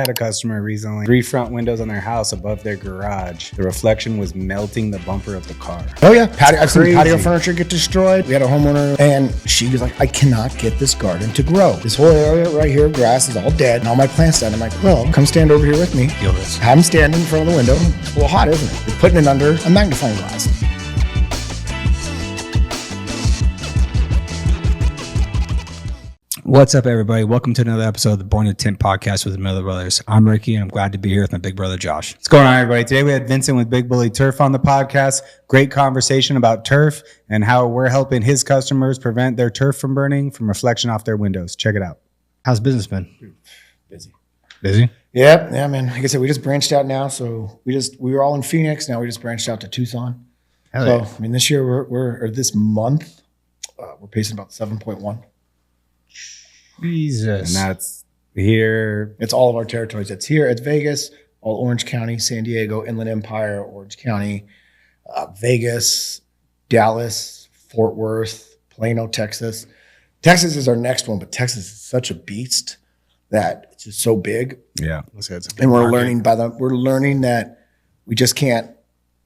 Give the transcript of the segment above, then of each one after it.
had a customer recently, 3 front windows on their house above their garage. The reflection was melting the bumper of the car. Oh yeah, I've seen patio furniture get destroyed. We had a homeowner and she was like, I cannot get this garden to grow. This whole area right here, grass is all dead and all my plants dead. I'm like, well, come stand over here with me. Feel this. Have them stand in front of the window. It's a little hot, isn't it? You're putting it under a magnifying glass. What's up, everybody? Welcome to another episode of the Born to Tint podcast with the Miller Brothers. I'm Ricky, and I'm glad to be here with my big brother, Josh. What's going on, everybody? Today we had Vincent with Big Bully Turf on the podcast. Great conversation about turf and how we're helping his customers prevent their turf from burning from reflection off their windows. Check it out. How's business been? Busy? Yeah, man. Like I said, we just branched out now. So we were all in Phoenix. Now we just branched out to Tucson. Hell yeah. I mean, this year or this month, we're pacing about 7.1. Jesus. And that's here. It's all of our territories. It's here. It's Vegas, all Orange County, San Diego, Inland Empire, Orange County, Vegas, Dallas, Fort Worth, Plano, Texas. Texas is our next one, but Texas is such a beast that it's just so big. Yeah. And we're learning that we just can't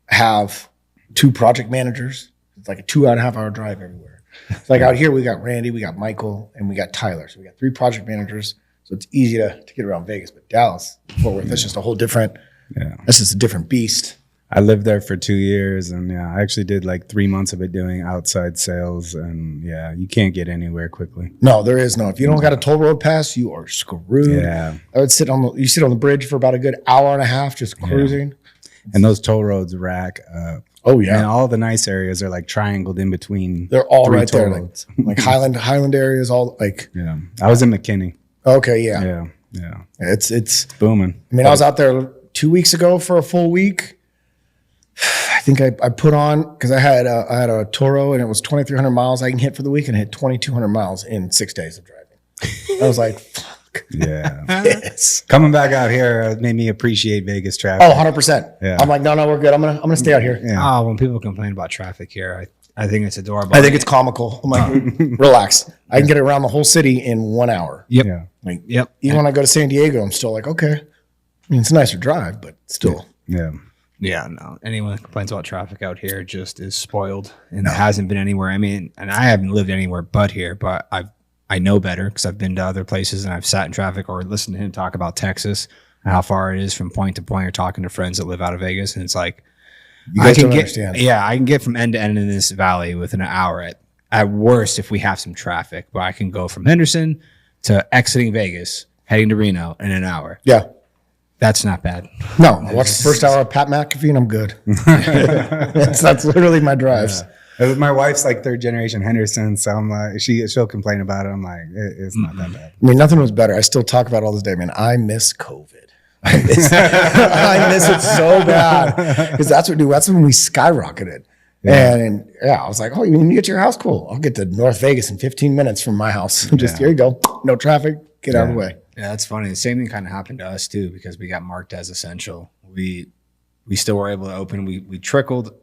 have 2 project managers. It's like a 2.5 hour drive everywhere. It's like out here, we got Randy, we got Michael, and we got Tyler. So we got 3 project managers. So it's easy to get around Vegas. But Dallas, Fort Worth, that's just a whole different, that's just a different beast. I lived there for 2 years, and I actually did like 3 months of it doing outside sales. And you can't get anywhere quickly. No, there is no. If you don't got a toll road pass, you are screwed. Yeah. I would sit on the bridge for about a good hour and a half just cruising. Yeah. And those toll roads rack up. Oh yeah, and all the nice areas are like triangled in between. They're all right there, like Highland Highland areas, all like. Yeah, I was in McKinney. Okay, yeah. It's booming. I mean, I was out there 2 weeks ago for a full week. I think I put on because I had a Toro and it was 2,300 miles I can hit for the week, and I hit 2,200 miles in 6 days of driving. I was like, fuck. Yeah. Yes. Coming back out here made me appreciate Vegas traffic. Oh, 100%. Yeah. I'm like, no, we're good. I'm gonna stay out here. Yeah. Oh, when people complain about traffic here, I think it's adorable. I think it's comical. I'm like, relax. I can get around the whole city in 1 hour. Yep. Yeah. Like, yep. Even when I go to San Diego, I'm still like, okay. I mean, it's a nicer drive, but still. Yeah. Yeah, no. Anyone that complains about traffic out here just is spoiled and hasn't been anywhere. I mean, and I haven't lived anywhere but here, but I know better because I've been to other places and I've sat in traffic or listened to him talk about Texas, how far it is from point to point, or talking to friends that live out of Vegas. And it's like, I can get from end to end in this valley within an hour at worst if we have some traffic, but I can go from Henderson to exiting Vegas, heading to Reno in an hour. Yeah. That's not bad. No, I watched the first hour of Pat McAfee and I'm good. that's literally my drives. Yeah. My wife's like 3rd generation Henderson, so I'm like, she'll complain about it. I'm like, it's not that bad. I mean, nothing was better. I still talk about it all this day, man. I miss COVID. I miss it so bad because that's when we skyrocketed. Yeah. And I was like, oh, you need to get your house? Cool. I'll get to North Vegas in 15 minutes from my house. Just here you go. No traffic. Get out of the way. Yeah, that's funny. The same thing kind of happened to us too because we got marked as essential. We still were able to open. We trickled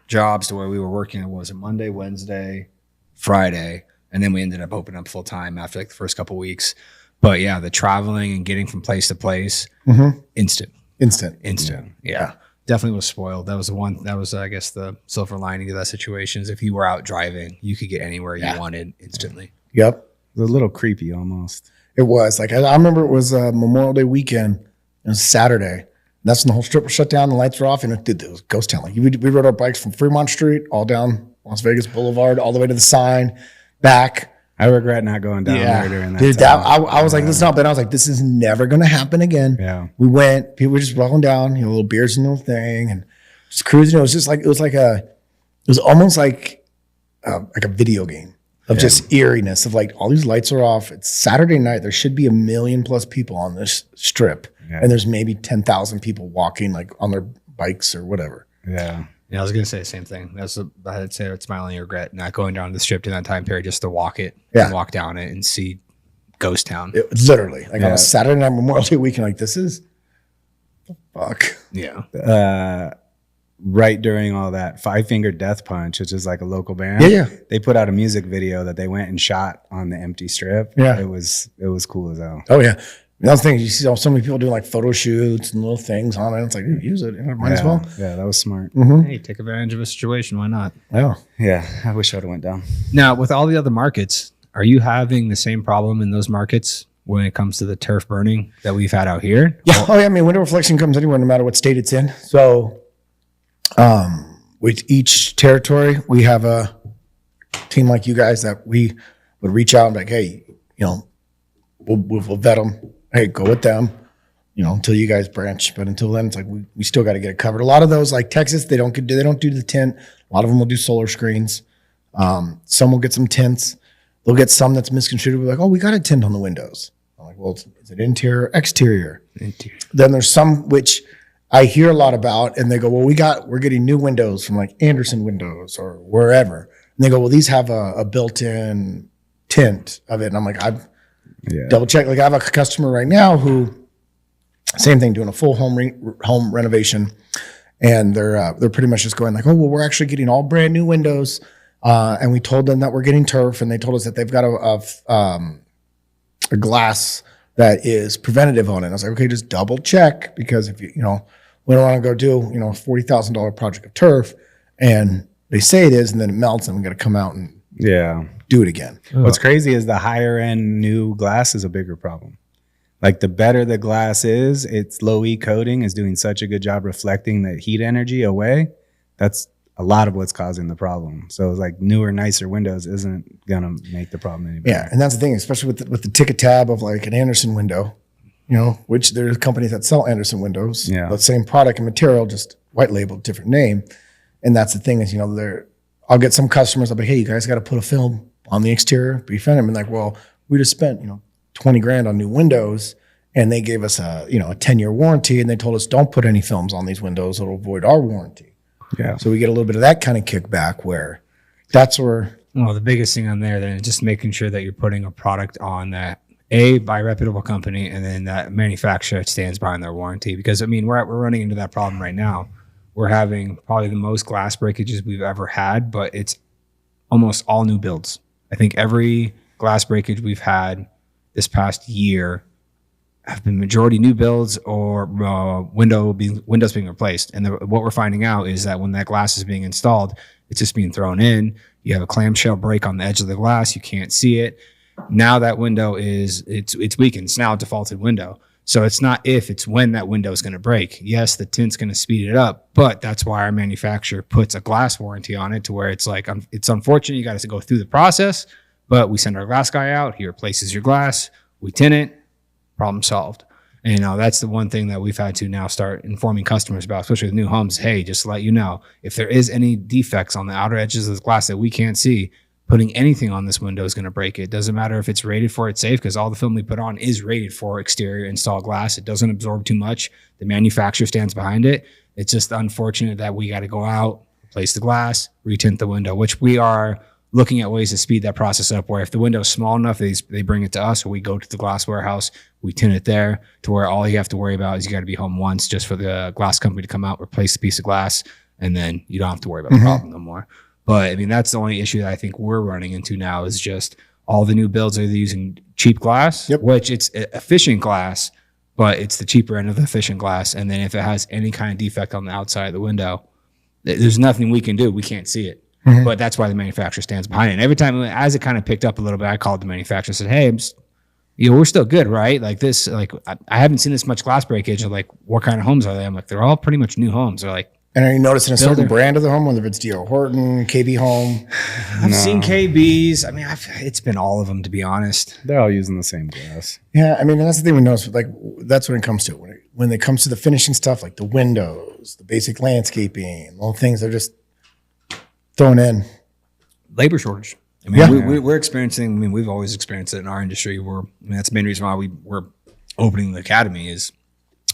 jobs to where we were working. It was a Monday, Wednesday, Friday, and then we ended up opening up full time after like the first couple of weeks. But yeah, the traveling and getting from place to place, instant. Yeah. Definitely was spoiled. That was I guess the silver lining of that situation is if you were out driving, you could get anywhere you wanted instantly. Yep. It was a little creepy almost. It was like, I remember it was Memorial Day weekend. It was Saturday. That's when the whole strip was shut down, the lights were off, and it was ghost town. Like we rode our bikes from Fremont Street all down Las Vegas Boulevard, all the way to the sign, back. I regret not going down there during that Dude, time. I was like, this is not bad. I was like, this is never going to happen again. Yeah. We went, people were just rolling down, little beers and little thing, and just cruising. It was almost like a video game of just eeriness of like, all these lights are off. It's Saturday night. There should be 1 million plus people on this strip. Yeah. And there's maybe 10,000 people walking like on their bikes or whatever. Yeah. Yeah, I was gonna say the same thing. I'd say it's my only regret not going down to the strip during that time period just to walk it, and walk down it and see ghost town. It literally like on a Saturday night Memorial Day weekend, like this is the fuck. Yeah. Right during all that, Five Finger Death Punch, which is like a local band. Yeah. They put out a music video that they went and shot on the empty strip. Yeah. It was cool as hell. Oh yeah. That's the thing. You see so many people doing like photo shoots and little things on it. It's like, dude, use it. Might as well. Yeah, that was smart. Hey, take advantage of a situation. Why not? Yeah. I wish I would have went down. Now, with all the other markets, are you having the same problem in those markets when it comes to the turf burning that we've had out here? Yeah. Oh, yeah. I mean, window reflection comes anywhere, no matter what state it's in. So, with each territory, we have a team like you guys that we would reach out and be like, hey, we'll vet them. Hey, go with them, until you guys branch. But until then, it's like we still got to get it covered. A lot of those, like Texas, they don't do the tint. A lot of them will do solar screens. Some will get some tints. They'll get some that's misconstrued. We're like, oh, we got a tint on the windows. I'm like, well, is it interior, exterior? Interior. Then there's some which I hear a lot about, and they go, well, we're getting new windows from like Anderson Windows or wherever. And they go, well, these have a built-in tint of it. And I'm like, double check. Like I have a customer right now who, same thing, doing a full home renovation, and they're pretty much just going like, oh, well, we're actually getting all brand new windows, and we told them that we're getting turf, and they told us that they've got a glass that is preventative on it. And I was like, okay, just double check, because if we don't want to go do a $40,000 project of turf, and they say it is, and then it melts, and we got to come out and do it again. What's crazy is the higher end new glass is a bigger problem. Like the better the glass is, its low E coating is doing such a good job reflecting the heat energy away. That's a lot of what's causing the problem. So it's like newer, nicer windows isn't gonna make the problem any better. Yeah, and that's the thing, especially with the ticket tab of like an Anderson window, which there's companies that sell Anderson windows, the same product and material, just white labeled, different name. And that's the thing is, I'll get some customers, I'll be, hey, you guys got to put a film on the exterior, prevent them. And like, well, we just spent, $20,000 on new windows, and they gave us a 10-year warranty, and they told us don't put any films on these windows, it'll void our warranty. Yeah. So we get a little bit of that kind of kickback where that's where. Well, the biggest thing on there then is just making sure that you're putting a product on that by a reputable company, and then that manufacturer stands behind their warranty. Because we're running into that problem right now. We're having probably the most glass breakages we've ever had, but it's almost all new builds. I think every glass breakage we've had this past year have been majority new builds or windows being replaced. And what we're finding out is that when that glass is being installed, it's just being thrown in. You have a clamshell break on the edge of the glass. You can't see it. Now that window it's weakened. It's now a defaulted window. So it's not if, it's when that window is going to break. Yes, the tint's going to speed it up, but that's why our manufacturer puts a glass warranty on it, to where it's like, it's unfortunate you got to go through the process, but we send our glass guy out, he replaces your glass, we tint it, problem solved. And that's the one thing that we've had to now start informing customers about, especially with new homes. Hey, just to let you know, if there is any defects on the outer edges of the glass that we can't see, putting anything on this window is going to break it. Doesn't matter if it's rated for it's safe, because all the film we put on is rated for exterior installed glass. It doesn't absorb too much. The manufacturer stands behind it. It's just unfortunate that we got to go out, replace the glass, retint the window, which we are looking at ways to speed that process up, where if the window is small enough, they bring it to us, or we go to the glass warehouse, we tint it there, to where all you have to worry about is you got to be home once just for the glass company to come out, replace the piece of glass, and then you don't have to worry about the problem no more. But that's the only issue that I think we're running into now, is just all the new builds are using cheap glass, which it's efficient glass, but it's the cheaper end of the efficient glass. And then if it has any kind of defect on the outside of the window, there's nothing we can do. We can't see it. But that's why the manufacturer stands behind it. And every time, as it kind of picked up a little bit, I called the manufacturer and said, hey, we're still good, right? Like this, like I haven't seen this much glass breakage. Or like, what kind of homes are they? I'm like, they're all pretty much new homes. They're like, and are you noticing a certain brand of the home, whether it's D.R. Horton, KB Home? I've seen KBs. It's been all of them, to be honest. They're all using the same glass. Yeah, that's the thing we notice. Like, that's when it comes to it. When it comes to the finishing stuff, like the windows, the basic landscaping, all things are just thrown in. Labor shortage. We're experiencing. We've always experienced it in our industry. That's the main reason why we're opening the academy, is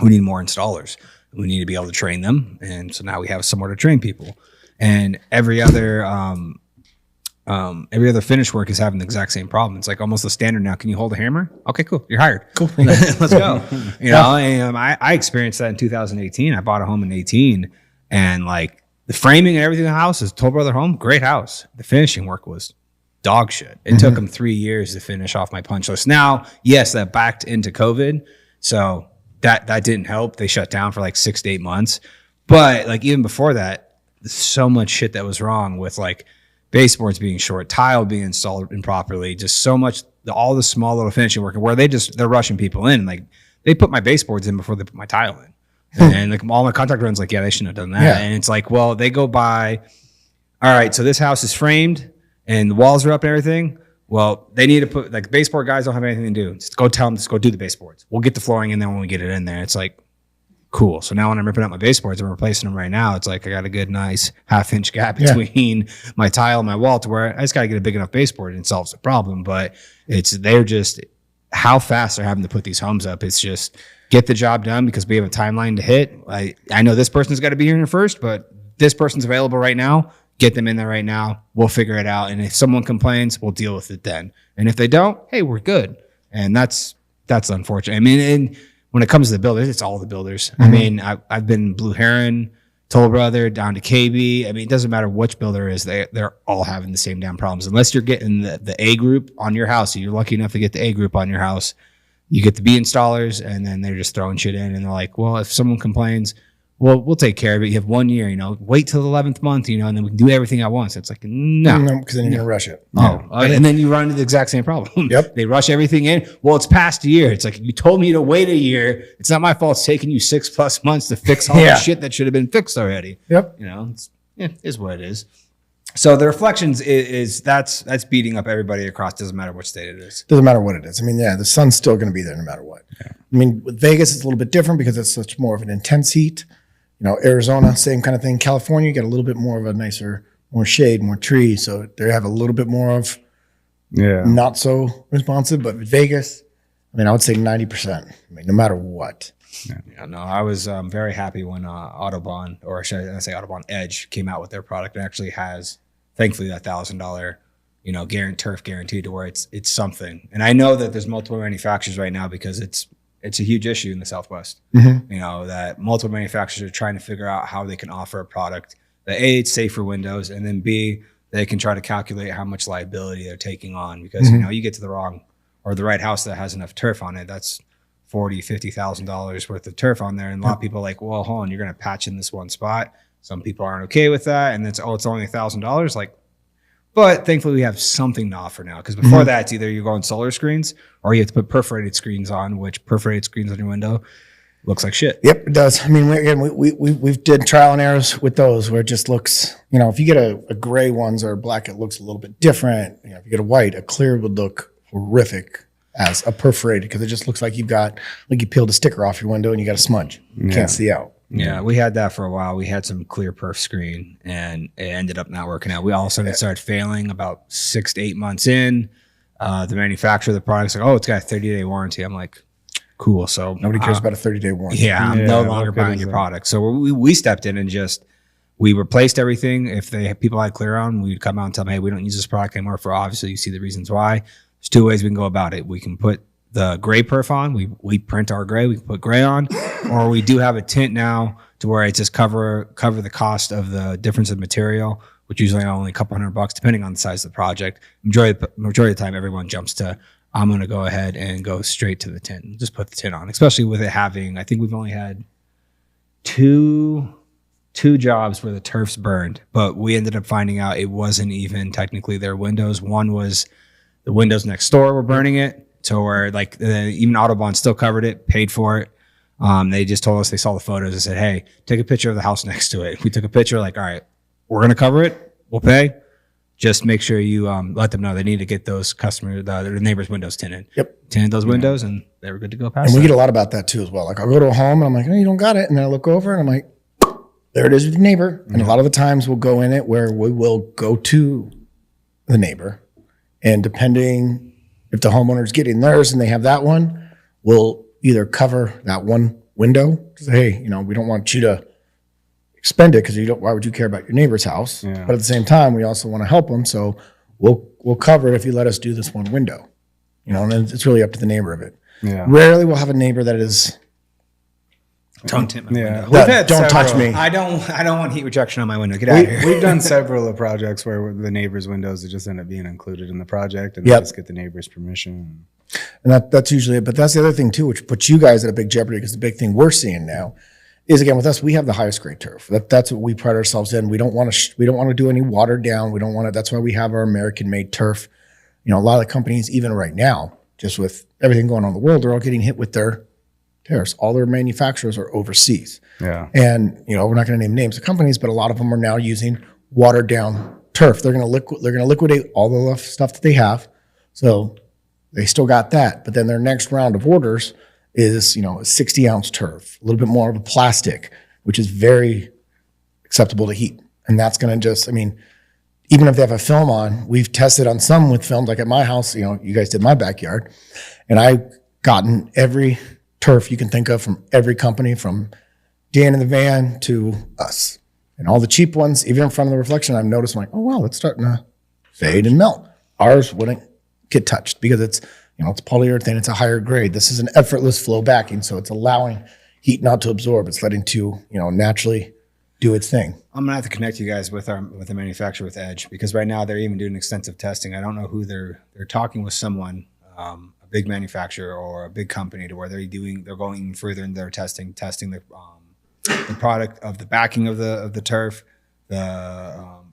we need more installers. We need to be able to train them, and so now we have somewhere to train people. And every other finish work is having the exact same problem. It's like almost the standard now. Can you hold a hammer? Okay, cool. You're hired. Cool. Let's go. And I experienced that in 2018. I bought a home in 18, and like the framing and everything in the house is Toll Brother home. Great house. The finishing work was dog shit. It took them 3 years to finish off my punch list. Now, yes, that backed into COVID. So that didn't help. They shut down for like 6 to 8 months. But like even before that, there's so much shit that was wrong with like baseboards being short, tile being installed improperly, just so much, all the small little finishing work where they're rushing people in. Like they put my baseboards in before they put my tile in. And like all my contract runs like, yeah, they shouldn't have done that. Yeah. And it's like, well, they go by, all right, so this house is framed and the walls are up and everything. Well, they need to put, like, baseboard guys don't have anything to do. Just go tell them, just go do the baseboards. We'll get the flooring in there when we get it in there. It's like, cool. So now when I'm ripping out my baseboards and replacing them right now, it's like I got a good, nice half-inch gap between my tile and my wall to where I just got to get a big enough baseboard and it solves the problem. But they're just, how fast they're having to put these homes up. It's just get the job done because we have a timeline to hit. I know this person's got to be here first, but this person's available right now. Get them in there right now. We'll figure it out. And if someone complains, we'll deal with it then. And if they don't, hey, we're good. And that's unfortunate. I mean, and when it comes to the builders, it's all the builders. Mm-hmm. I mean, I've been Blue Heron, Toll Brother, down to KB. I mean, it doesn't matter which builder it is. They're all having the same damn problems. Unless you're getting the A group on your house. You're lucky enough to get the A group on your house. You get the B installers, and then they're just throwing shit in. And they're like, well, if someone complains, well, we'll take care of it. You have 1 year, wait till the 11th month, and then we can do everything at once. It's like, no, because then you're going to rush it. Oh, and then you run into the exact same problem. Yep. They rush everything in. Well, it's past a year. It's like, you told me to wait a year. It's not my fault. It's taking you 6+ months to fix all the shit that should have been fixed already. Yep. It is what it is. So the reflections that's beating up everybody across. Doesn't matter which state it is. Doesn't matter what it is. I mean, the sun's still going to be there no matter what. Yeah. I mean, with Vegas, it's a little bit different because it's such more of an intense heat. Arizona, same kind of thing. California, you get a little bit more of a nicer, more shade, more trees. So they have a little bit more of not so responsive. But with Vegas, I mean, I would say 90%. I mean, no matter what. I was very happy when Autobahn, or should I say Autobahn Edge, came out with their product and actually has, thankfully, that $1,000, turf guarantee to where it's something. And I know that there's multiple manufacturers right now because it's a huge issue in the Southwest. Mm-hmm. That multiple manufacturers are trying to figure out how they can offer a product that A, it's safe for windows, and then B, they can try to calculate how much liability they're taking on because you get to the wrong or the right house that has enough turf on it, that's $40,000-$50,000 worth of turf on there, and a lot of people are like, well, hold on, you're going to patch in this one spot. Some people aren't okay with that, and it's only $1,000. Like, but thankfully we have something to offer now, because before that, it's either you're going solar screens or you have to put perforated screens on, which perforated screens on your window looks like shit. Yep, it does. I mean, we've did trial and errors with those where it just looks, if you get a gray ones or black, it looks a little bit different. If you get a white, a clear would look horrific as a perforated, because it just looks like you peeled a sticker off your window and you got a smudge. You can't see out. Yeah, we had that for a while. We had some clear perf screen, and it ended up not working out. We all of a sudden started failing about 6 to 8 months in. The manufacturer of the product's like, oh, it's got a 30-day warranty. I'm like, cool. So nobody cares about a 30-day warranty. Yeah, I'm no longer buying your product. So we stepped in and we replaced everything. If people had clear on, we'd come out and tell them, hey, we don't use this product anymore. For obviously, you see the reasons why. There's 2 ways we can go about it. We can put the gray perf on. We print our gray. We can put gray on, or we do have a tint now to where it just cover the cost of the difference of material, which usually only a couple $100 depending on the size of the project. Majority of the time, everyone jumps to, I'm going to go ahead and go straight to the tint and just put the tint on, especially with it having, I think we've only had two jobs where the turf's burned, but we ended up finding out it wasn't even technically their windows. One was the windows next door were burning it. So where even Autobahn still covered it, paid for it. They just told us they saw the photos and said, hey, take a picture of the house next to it. We took a picture, like, all right, we're going to cover it. We'll pay. Just make sure you let them know they need to get those their neighbors' windows tinted. Yep. Tinted those windows, and they were good to go past. And we get a lot about that too as well. Like, I'll go to a home and I'm like, oh, you don't got it. And then I look over and I'm like, there it is with your neighbor. And a lot of the times we'll go in it where we will go to the neighbor, and depending if the homeowner's getting theirs and they have that one, we'll either cover that one window. Say, hey, we don't want you to expend it because why would you care about your neighbor's house? Yeah. But at the same time, we also want to help them. So we'll cover it if you let us do this one window. And then it's really up to the neighbor of it. Yeah. Rarely we'll have a neighbor that is Don't tint my window. Don't touch me. I don't want heat rejection on my window. Get out of here. We've done several of projects where the neighbors' windows just end up being included in the project, and they just get the neighbor's permission. And that's usually it. But that's the other thing too, which puts you guys at a big jeopardy, because the big thing we're seeing now is, again, with us, we have the highest grade turf. That's what we pride ourselves in. We don't want to do any watered down. We don't want to. That's why we have our American made turf. You know, a lot of the companies, even right now, just with everything going on in the world, they're all getting hit with their tariffs. All their manufacturers are overseas. Yeah. And, you know, we're not going to name names of companies, but a lot of them are now using watered down turf. They're going to liquidate all the stuff that they have. So they still got that. But then their next round of orders is, you know, a 60-ounce turf, a little bit more of a plastic, which is very acceptable to heat. And that's going to just, I mean, even if they have a film on, we've tested on some with films, like at my house, you know, you guys did my backyard, and I've gotten every turf you can think of from every company, from Dan in the Van to us. And all the cheap ones, even in front of the reflection, I've noticed, I'm like, oh, wow, it's starting to fade and melt. Ours wouldn't get touched because it's, you know, it's polyurethane, it's a higher grade. This is an effortless flow backing, so it's allowing heat not to absorb. It's letting to, you know, naturally do its thing. I'm gonna have to connect you guys with the manufacturer, with Edge, because right now they're even doing extensive testing. I don't know who they're talking with someone, a big manufacturer or a big company, to where they're going even further in their testing the product of the backing of the turf,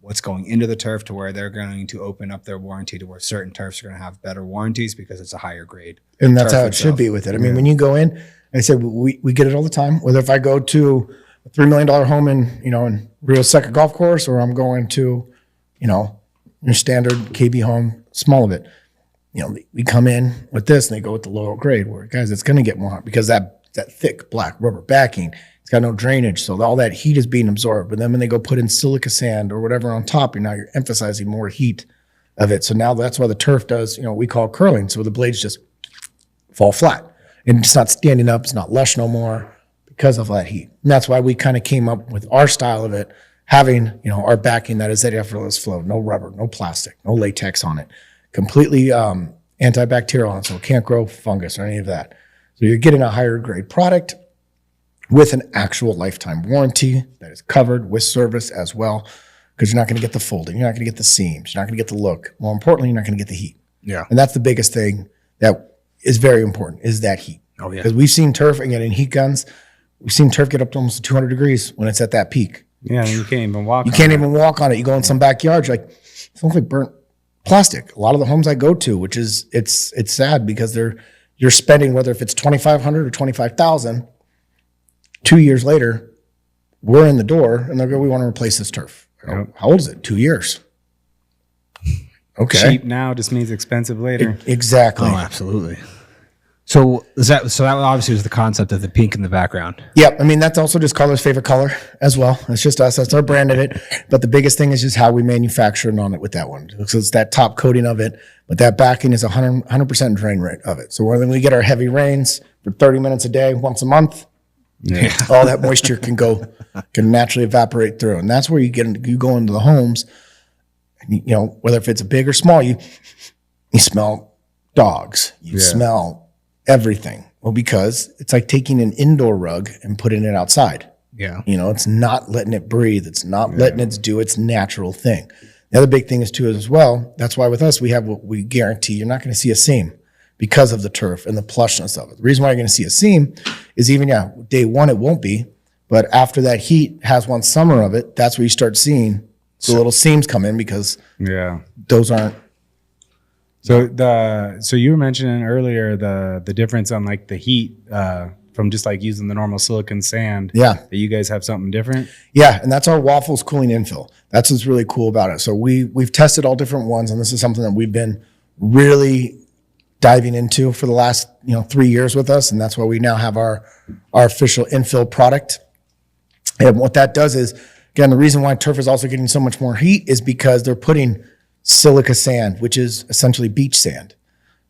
what's going into the turf, to where they're going to open up their warranty to where certain turfs are going to have better warranties because it's a higher grade. And that's how it should be with it. I mean, when you go in, like I said, we get it all the time. Whether if I go to a $3 million home in Rio Seca Golf Course, or I'm going to, you know, your standard KB home, small of it. You know, we come in with this and they go with the lower grade, where, guys, it's going to get more hot because that thick black rubber backing, it's got no drainage. So all that heat is being absorbed. But then when they go put in silica sand or whatever on top, you're emphasizing more heat of it. So now that's why the turf does, you know, what we call curling. So the blades just fall flat and it's not standing up. It's not lush no more because of that heat. And that's why we kind of came up with our style of it, having, you know, our backing that is that effortless flow, no rubber, no plastic, no latex on it, completely antibacterial on it, so it can't grow fungus or any of that. So you're getting a higher grade product with an actual lifetime warranty that is covered with service as well, because you're not going to get the folding, you're not going to get the seams, you're not going to get the look. More importantly, you're not going to get the heat. Yeah. And that's the biggest thing that is very important, is that heat. Oh, yeah. Because we've seen turf, again, in heat guns, we've seen turf get up to almost 200 degrees when it's at that peak. Yeah, you can't even walk on it. You can't even walk on it. You go in some backyards, you're like, it smells like burnt plastic. A lot of the homes I go to, which is, it's sad because you're spending, whether if it's $2,500 or $25,000, 2 years later, we're in the door and they'll go, we want to replace this turf. Yep. How old is it? 2 years. Okay. Cheap now just means expensive later. Exactly. Oh, absolutely. So that obviously was the concept of the pink in the background. Yep. I mean, that's also just Color's favorite color as well. It's just us. That's our brand of it. But the biggest thing is just how we manufacture it on it with that one. So it's that top coating of it, but that backing is 100% drain rate of it. So when we get our heavy rains for 30 minutes a day, once a month, all that moisture can naturally evaporate through. And that's where you go into the homes, and you know, whether if it's a big or small, you smell dogs, you smell everything. Well, because it's like taking an indoor rug and putting it outside. Yeah. You know, it's not letting it breathe. It's not letting it do its natural thing. The other big thing is too, as well, that's why with us, we have what we guarantee you're not going to see a seam because of the turf and the plushness of it. The reason why you're going to see a seam is even, day one, it won't be, but after that heat has one summer of it, that's where you start seeing the little seams come in, because those aren't. So you were mentioning earlier the difference on like the heat from just like using the normal silicon sand. Yeah. That you guys have something different. Yeah, and that's our waffles cooling infill. That's what's really cool about it. So we've tested all different ones, and this is something that we've been really diving into for the last 3 years with us, and that's why we now have our official infill product. And what that does is, again, the reason why turf is also getting so much more heat is because they're putting silica sand, which is essentially beach sand.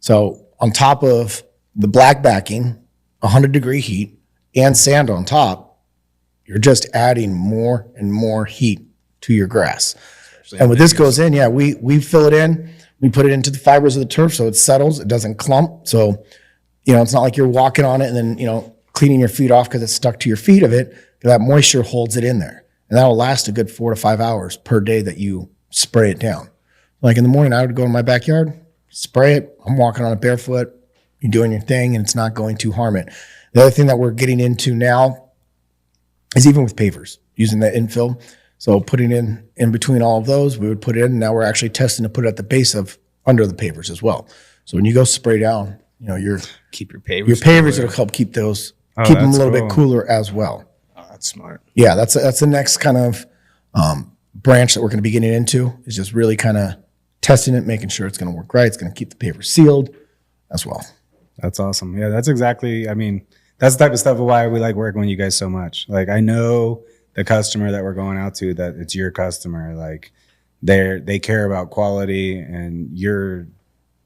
So on top of the black backing, 100-degree heat, and sand on top, you're just adding more and more heat to your grass. And when this goes in, we fill it in, we put it into the fibers of the turf so it settles, it doesn't clump. So, it's not like you're walking on it and then, cleaning your feet off because it's stuck to your feet of it. That moisture holds it in there. And that'll last a good 4 to 5 hours per day that you spray it down. Like in the morning, I would go in my backyard, spray it. I'm walking on it barefoot. You're doing your thing and it's not going to harm it. The other thing that we're getting into now is even with pavers, using that infill. So putting in between all of those, we would put it in. Now we're actually testing to put it at the base of under the pavers as well. So when you go spray down, keep your pavers. Your pavers will help keep those, keep them a little bit cooler as well. Oh, that's smart. Yeah, that's the next kind of branch that we're going to be getting into, is just really kind of testing it, making sure it's going to work right. It's going to keep the paper sealed as well. That's awesome. Yeah, that's exactly, I mean, that's the type of stuff of why we like working with you guys so much. Like, I know the customer that we're going out to, that it's your customer. Like, they care about quality, and you're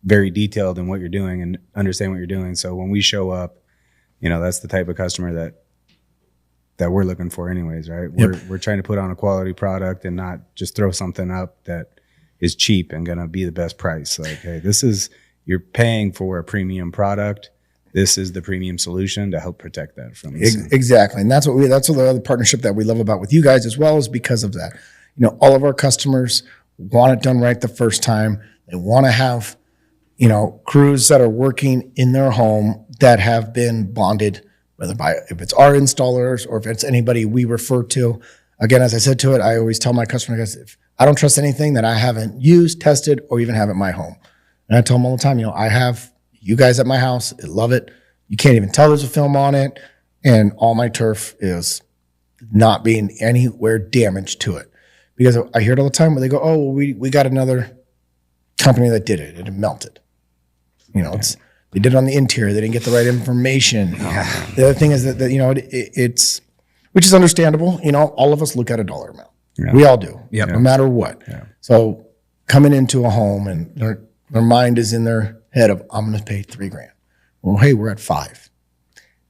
very detailed in what you're doing and understand what you're doing. So when we show up, that's the type of customer that we're looking for anyways, right? We're trying to put on a quality product and not just throw something up that is cheap and gonna be the best price. Like, hey, you're paying for a premium product. This is the premium solution to help protect that from this. Exactly. And that's the other partnership that we love about with you guys as well, is because of that. All of our customers want it done right the first time. They want to have, crews that are working in their home that have been bonded, if it's our installers or if it's anybody we refer to. Again, as I said to it, I always tell my customers, if I don't trust anything that I haven't used, tested, or even have at my home. And I tell them all the time, I have you guys at my house. I love it. You can't even tell there's a film on it. And all my turf is not being anywhere damaged to it. Because I hear it all the time where they go, oh, well, we got another company that did it. It melted. They did it on the interior. They didn't get the right information. Yeah. The other thing is that it's, which is understandable. All of us look at a dollar amount. Yeah. We all do, no matter what. Yeah. So coming into a home and their mind is in their head of, I'm going to pay $3,000. Well, hey, we're at $5,000.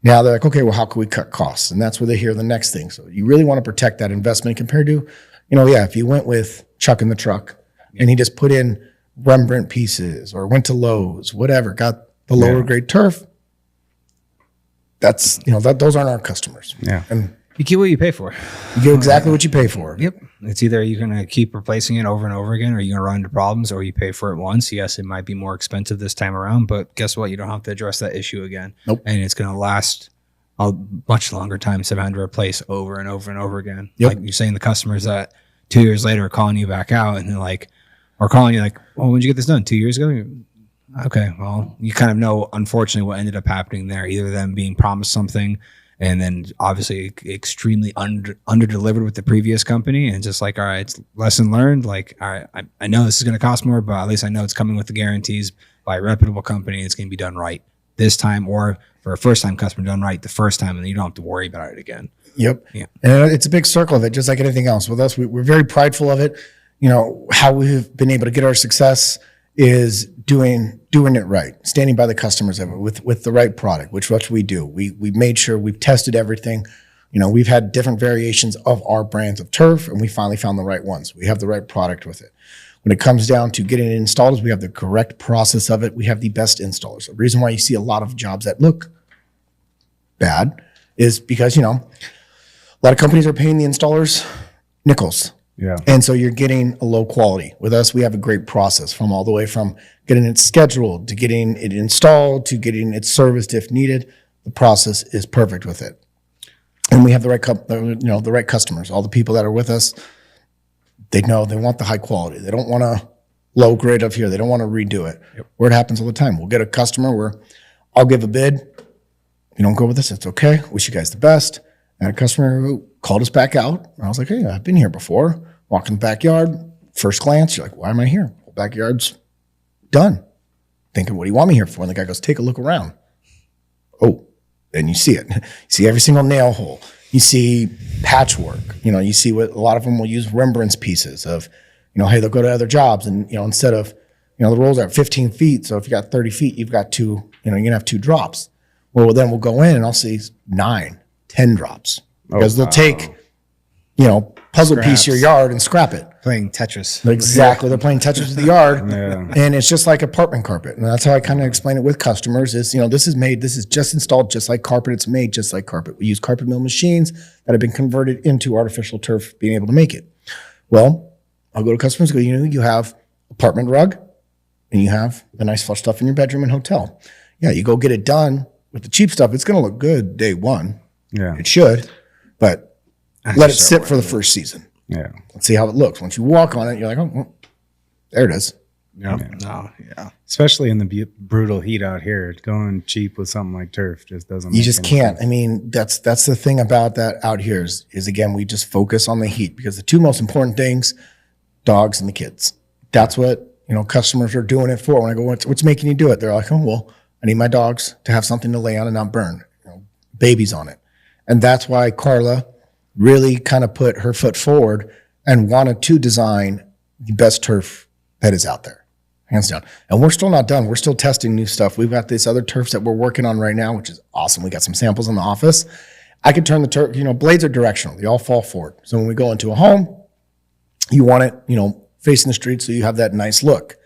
Now they're like, okay, well, how can we cut costs? And that's where they hear the next thing. So you really want to protect that investment compared to, if you went with Chuck in the truck and he just put in Rembrandt pieces or went to Lowe's, whatever, got the lower grade turf. That's, those aren't our customers. Yeah. And you get what you pay for. You get exactly what you pay for. Yep. It's either you're going to keep replacing it over and over again, or you're going to run into problems, or you pay for it once. Yes, it might be more expensive this time around, but guess what? You don't have to address that issue again. Nope. And it's going to last a much longer time instead of having to replace over and over and over again. Yep. Like you're saying, the customers that 2 years later are calling you back out and they're like, or calling you like, well, when did you get this done? 2 years ago? Okay, well, you kind of know, unfortunately, what ended up happening there. Either them being promised something and then obviously extremely under-delivered with the previous company, and just like, all right, it's lesson learned. Like, all right, I know this is going to cost more, but at least I know it's coming with the guarantees by a reputable company. It's going to be done right this time, or for a first-time customer, done right the first time, and then you don't have to worry about it again. Yep. Yeah. And it's a big circle of it, just like anything else. With us, we're very prideful of it. How we've been able to get our success is doing it right, standing by the customers with the right product, which what we do. We made sure we've tested everything. We've had different variations of our brands of turf, and we finally found the right ones. We have the right product with it. When it comes down to getting it installed, we have the correct process of it. We have the best installers. The reason why you see a lot of jobs that look bad is because, a lot of companies are paying the installers nickels. Yeah. And so you're getting a low quality. With us, we have a great process from all the way from getting it scheduled to getting it installed to getting it serviced if needed. The process is perfect with it. And we have the right, the right customers. All the people that are with us, they know they want the high quality. They don't want to low grade up here. They don't want to redo it. Yep. Where it happens all the time. We'll get a customer where I'll give a bid. If you don't go with us, it's okay. Wish you guys the best. And a customer who called us back out. And I was like, hey, I've been here before. Walk in the backyard. First glance, you're like, why am I here? Well, backyard's done. Thinking, what do you want me here for? And the guy goes, take a look around. Oh, then you see it. You see every single nail hole. You see patchwork. You see what a lot of them will use Rembrandt's pieces of, hey, they'll go to other jobs and, instead of, the rolls are at 15 feet. So if you got 30 feet, you've got two, you're going to have 2 drops. Well, then we'll go in and I'll see 9, 10 drops because they'll take, puzzle piece your yard and scrap it. Playing Tetris. Exactly. They're playing Tetris with the yard. And it's just like apartment carpet. And that's how I kind of explain it with customers is, this is just installed just like carpet. It's made just like carpet. We use carpet mill machines that have been converted into artificial turf, being able to make it. Well, I'll go to customers and go, you have apartment rug and you have the nice flush stuff in your bedroom and hotel. Yeah, you go get it done with the cheap stuff. It's going to look good day one. Yeah, it should, but let it sit for the first season. Yeah. Let's see how it looks. Once you walk on it, you're like, oh, well, there it is. Yeah. No, yeah. Especially in the brutal heat out here, going cheap with something like turf just doesn't. You just can't. Sense. I mean, that's the thing about that out here is again, we just focus on the heat because the two most important things, dogs and the kids. That's what, customers are doing it for. When I go, what's making you do it? They're like, oh, well, I need my dogs to have something to lay on and not burn, babies on it. And that's why Carla really kind of put her foot forward and wanted to design the best turf that is out there, hands down. And we're still not done. We're still testing new stuff. We've got these other turfs that we're working on right now, which is awesome. We got some samples in the office. I could turn the turf, blades are directional. They all fall forward. So when we go into a home, you want it, facing the street so you have that nice look.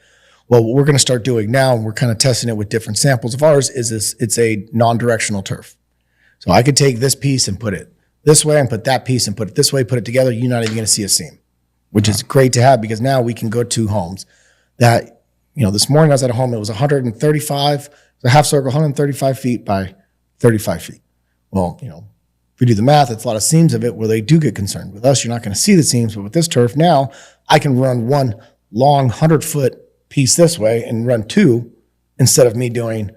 Well, what we're going to start doing now, and we're kind of testing it with different samples of ours, is it's a non-directional turf. So I could take this piece and put it this way and put that piece and put it this way, put it together. You're not even going to see a seam, which is great to have because now we can go to homes that, this morning I was at a home, it was 135, a half circle, 135 feet by 35 feet. Well, if we do the math, it's a lot of seams of it where they do get concerned. With us, you're not going to see the seams, but with this turf now, I can run one long 100-foot piece this way and run two instead of me doing,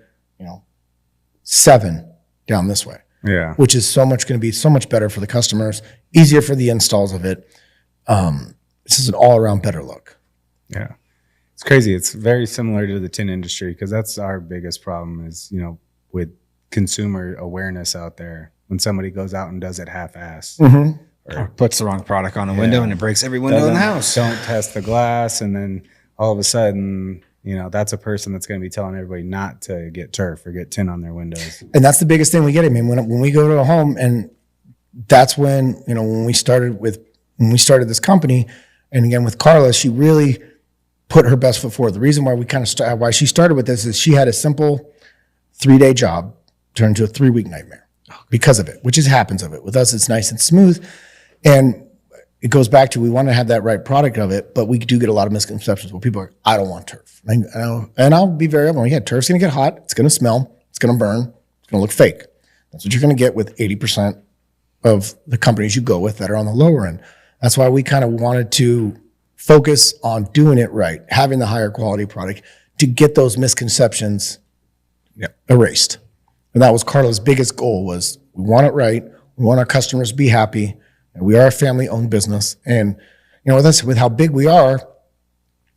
7 down this way. Yeah. Which is going to be so much better for the customers, easier for the installs of it. This is an all-around better look. Yeah. It's crazy. It's very similar to the tin industry because that's our biggest problem is, with consumer awareness out there. When somebody goes out and does it half-assed. Mm-hmm. Or puts the wrong product on a window and it breaks every window in the house. Don't test the glass. And then all of a sudden, that's a person that's going to be telling everybody not to get turf or get tin on their windows. And that's the biggest thing we get. I mean, when we go to a home, and that's when, when we started this company, and again with Carla, she really put her best foot forward. The reason why why she started with this is she had a simple 3-day job turned into a 3-week nightmare because of it, which happens of it. With us, it's nice and smooth. And it goes back to we want to have that right product of it, but we do get a lot of misconceptions where people are like, I don't want turf. And I'll be very open. Yeah, turf's going to get hot. It's going to smell. It's going to burn. It's going to look fake. That's what you're going to get with 80% of the companies you go with that are on the lower end. That's why we kind of wanted to focus on doing it right, having the higher quality product to get those misconceptions erased. And that was Carla's biggest goal was we want it right. We want our customers to be happy. And we are a family-owned business. And, with how big we are,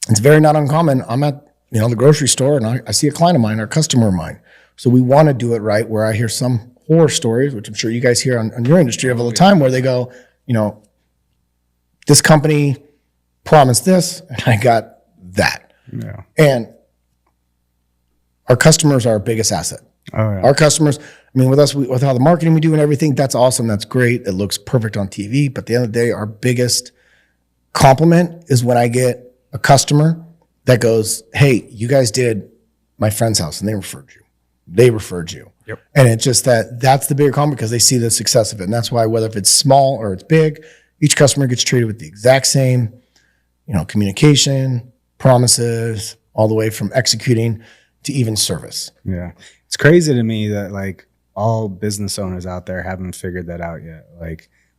it's very not uncommon. I'm at, the grocery store and I see a client of mine, or a customer of mine. So we want to do it right where I hear some horror stories, which I'm sure you guys hear on your industry all the time, where they go, this company promised this and I got that. Yeah. And our customers are our biggest asset. Oh, yeah. Our customers, with us, with how the marketing we do and everything, that's awesome. That's great. It looks perfect on TV. But at the end of the day, our biggest compliment is when I get a customer that goes, hey, you guys did my friend's house and they referred you. They referred you. Yep. And it's just that's the bigger compliment because they see the success of it. And that's why whether if it's small or it's big, each customer gets treated with the exact same, communication, promises, all the way from executing to even service. Yeah. It's crazy to me that all business owners out there haven't figured that out yet.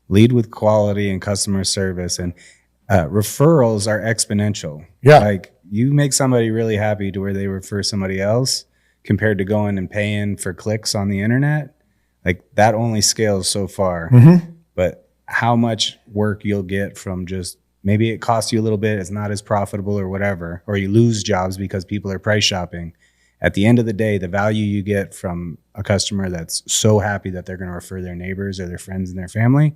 Lead with quality and customer service, and referrals are exponential. Yeah. You make somebody really happy to where they refer somebody else compared to going and paying for clicks on the internet. That only scales so far. Mm-hmm. But how much work you'll get from just maybe it costs you a little bit, it's not as profitable or whatever, or you lose jobs because people are price shopping. At the end of the day, the value you get from a customer that's so happy that they're going to refer their neighbors or their friends and their family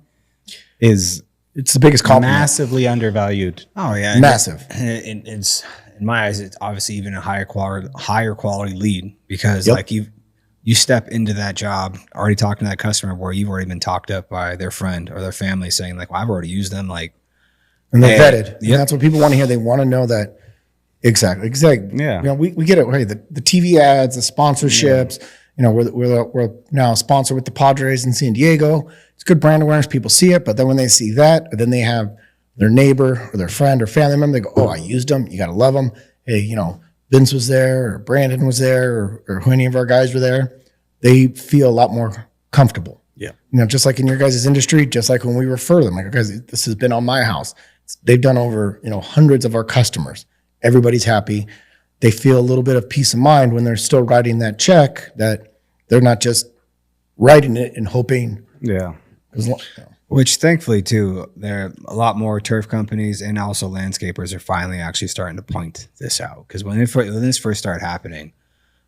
it's the biggest compliment. Massively undervalued. Oh yeah. Massive. It's in my eyes, it's obviously even a higher quality lead because you you step into that job already talking to that customer where you've already been talked up by their friend or their family saying like, well, I've already used them. Like, and they're vetted. Yep. And that's what people want to hear. They want to know that. Exactly. Yeah. You know, we get it. Hey, the TV ads, the sponsorships, you know, we're now a sponsor with the Padres in San Diego. It's good brand awareness. People see it, but then when they see that, then they have their neighbor or their friend or family member, they go, oh, I used them. You got to love them. Hey, you know, Vince was there or Brandon was there or any of our guys were there. They feel a lot more comfortable. Yeah. You know, just like in your guys' industry, just like when we refer them, like, guys, this has been on my house. They've done over, you know, hundreds of our customers. Everybody's happy. They feel a little bit of peace of mind when they're still writing that check, that they're not just writing it and hoping. Yeah. Which thankfully too, there are a lot more turf companies and also landscapers are finally actually starting to point this out. Because when this first started happening,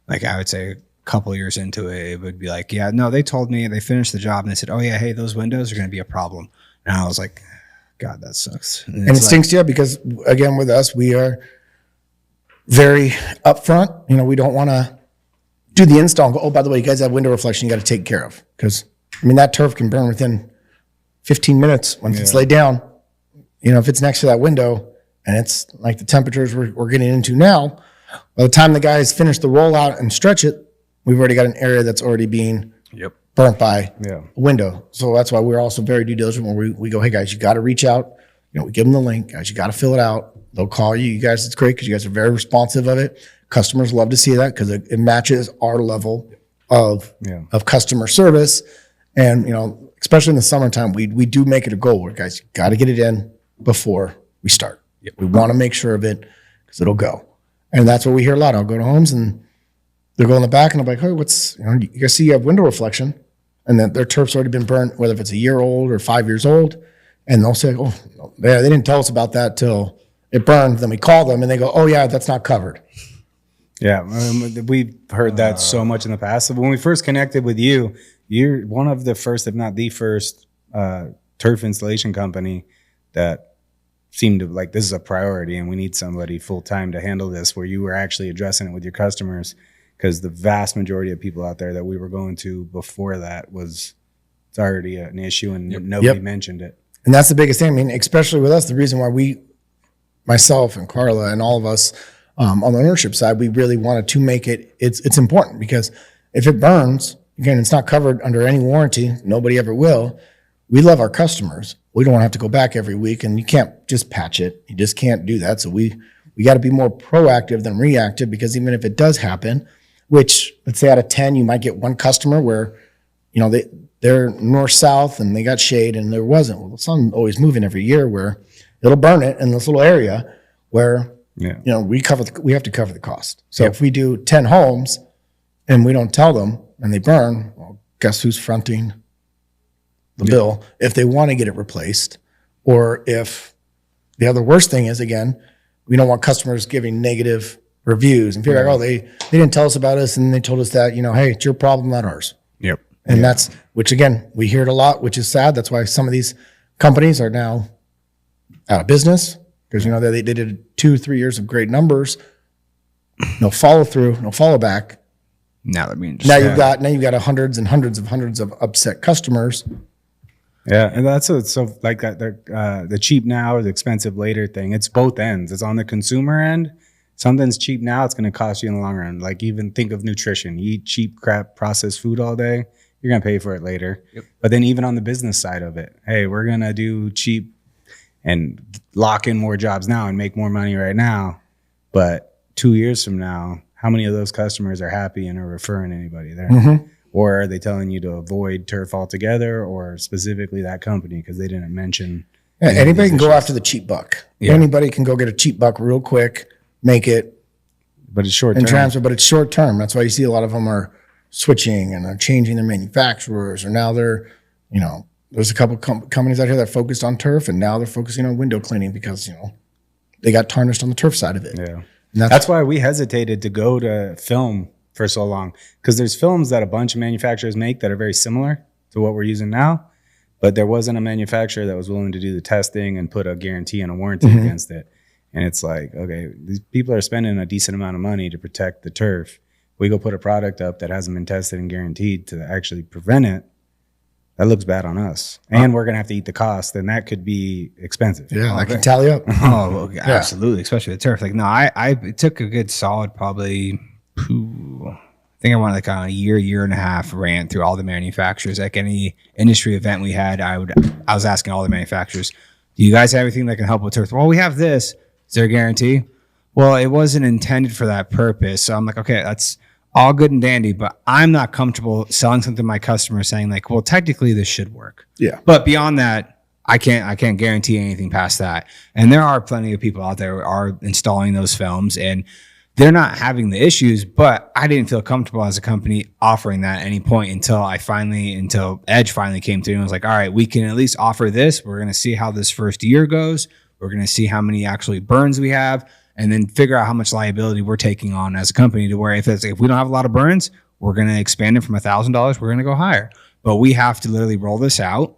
like I would say a couple years into it, it would be like, yeah, no, they told me, they finished the job and they said, oh yeah, hey, those windows are going to be a problem. And I was like, God, that sucks. And it stinks to you because again, with us, we are very upfront. You know, we don't want to do the install and go, oh, by the way, you guys have window reflection you got to take care of. Because, I mean, that turf can burn within 15 minutes once it's laid down. You know, if it's next to that window and it's like the temperatures we're getting into now, by the time the guys finish the rollout and stretch it, we've already got an area that's already being burnt by a window. So that's why we're also very due diligent when we go, hey, guys, you got to reach out. You know, we give them the link. Guys, you got to fill it out. They'll call you. You guys, it's great because you guys are very responsive of it. Customers love to see that because it matches our level of customer service. And, you know, especially in the summertime, we do make it a goal where, guys, you got to get it in before we start. We want to make sure of it because it'll go. And that's what we hear a lot. I'll go to homes and they'll go in the back and I'm like, hey, what's, you know, you guys see you have window reflection and then their turf's already been burnt, whether if it's a year old or 5 years old. And they'll say, oh, they didn't tell us about that till it burned. Then we call them and they go, oh yeah, that's not covered. Yeah. We've heard that so much in the past. When we first connected with you, you're one of the first, if not the first, turf installation company that seemed to like, this is a priority and we need somebody full time to handle this, where you were actually addressing it with your customers. Because the vast majority of people out there that we were going to before that it's already an issue and nobody mentioned it. And that's the biggest thing. I mean, especially with us, the reason why myself and Carla and all of us on the ownership side, we really wanted to make it's important because if it burns, again, it's not covered under any warranty. Nobody ever will. We love our customers. We don't want to have to go back every week and you can't just patch it. You just can't do that. So we got to be more proactive than reactive because even if it does happen, which let's say out of 10, you might get one customer where, you know, they're north-south and they got shade and there wasn't. Well, the sun's always moving every year where it'll burn it in this little area where, you know, we have to cover the cost. So if we do 10 homes and we don't tell them and they burn, well, guess who's fronting the bill if they want to get it replaced? Or if the other worst thing is, again, we don't want customers giving negative reviews and feel like, oh, they didn't tell us about us and they told us that, you know, hey, it's your problem, not ours. And that's, which again, we hear it a lot, which is sad. That's why some of these companies are now out of business because, you know, they did 2-3 years of great numbers, no follow through, no follow back. Now you've got hundreds of upset customers. Yeah, and that's so like that the cheap now or the expensive later thing. It's both ends. It's on the consumer end. Something's cheap now, it's going to cost you in the long run. Like even think of nutrition. You eat cheap crap processed food all day, you're going to pay for it later. But then even on the business side of it, hey, we're going to do cheap and lock in more jobs now and make more money right now. But 2 years from now, how many of those customers are happy and are referring anybody there? Mm-hmm. Or are they telling you to avoid turf altogether or specifically that company because they didn't mention? Anybody can go after the cheap buck. Anybody can go get a cheap buck real quick, make it. But it's short term. Transfer, but it's short term. That's why you see a lot of them are switching and are changing their manufacturers, or now they're, you know, there's a couple companies out here that focused on turf and now they're focusing on window cleaning because, you know, they got tarnished on the turf side of it. Yeah. And that's why we hesitated to go to film for so long, because there's films that a bunch of manufacturers make that are very similar to what we're using now, but there wasn't a manufacturer that was willing to do the testing and put a guarantee and a warranty against it. And it's like, okay, these people are spending a decent amount of money to protect the turf, we go put a product up that hasn't been tested and guaranteed to actually prevent it, that looks bad on us. And we're going to have to eat the cost, and that could be expensive. Yeah, I can tally up. Oh, absolutely. Especially the turf. Like, no, I took a good solid probably, I think I went like on a year and a half rant through all the manufacturers. Like any industry event we had, I was asking all the manufacturers, do you guys have anything that can help with turf? Well, we have this. Is there a guarantee? Well, it wasn't intended for that purpose. So I'm like, okay, that's all good and dandy, but I'm not comfortable selling something to my customer saying like, well, technically this should work. Yeah. But beyond that, I can't guarantee anything past that. And there are plenty of people out there who are installing those films and they're not having the issues, but I didn't feel comfortable as a company offering that at any point until Edge finally came through and was like, all right, we can at least offer this. We're going to see how this first year goes. We're going to see how many actually burns we have, and then figure out how much liability we're taking on as a company to where if we don't have a lot of burns, we're going to expand it from $1,000. We're going to go higher, but we have to literally roll this out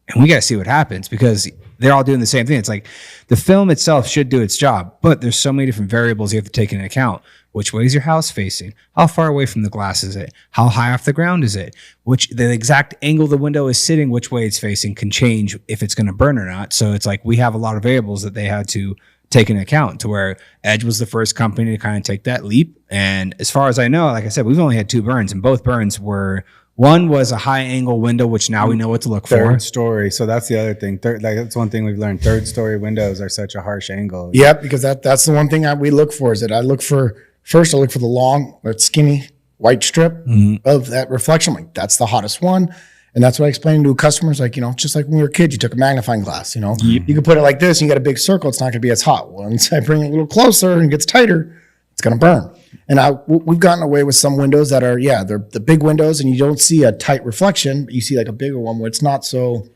and we got to see what happens because they're all doing the same thing. It's like the film itself should do its job, but there's so many different variables you have to take into account. Which way is your house facing? How far away from the glass is it? How high off the ground is it? The exact angle the window is sitting, which way it's facing can change if it's going to burn or not. So it's like we have a lot of variables that they had to take into account to where Edge was the first company to kind of take that leap. And as far as I know, like I said, we've only had 2 burns and both burns were, one was a high angle window, which now we know what to look for. Third story. So that's the other thing. That's one thing we've learned. Third story windows are such a harsh angle. Yep, because that's the one thing we look for is that I look for the long, that skinny white strip of that reflection. Like that's the hottest one. And that's what I explained to customers, like, just like when we were kids, you took a magnifying glass, you could put it like this and you got a big circle. It's not going to be as hot. Once I bring it a little closer and it gets tighter, it's going to burn. And we've gotten away with some windows that are, they're the big windows and you don't see a tight reflection, but you see like a bigger one where it's not so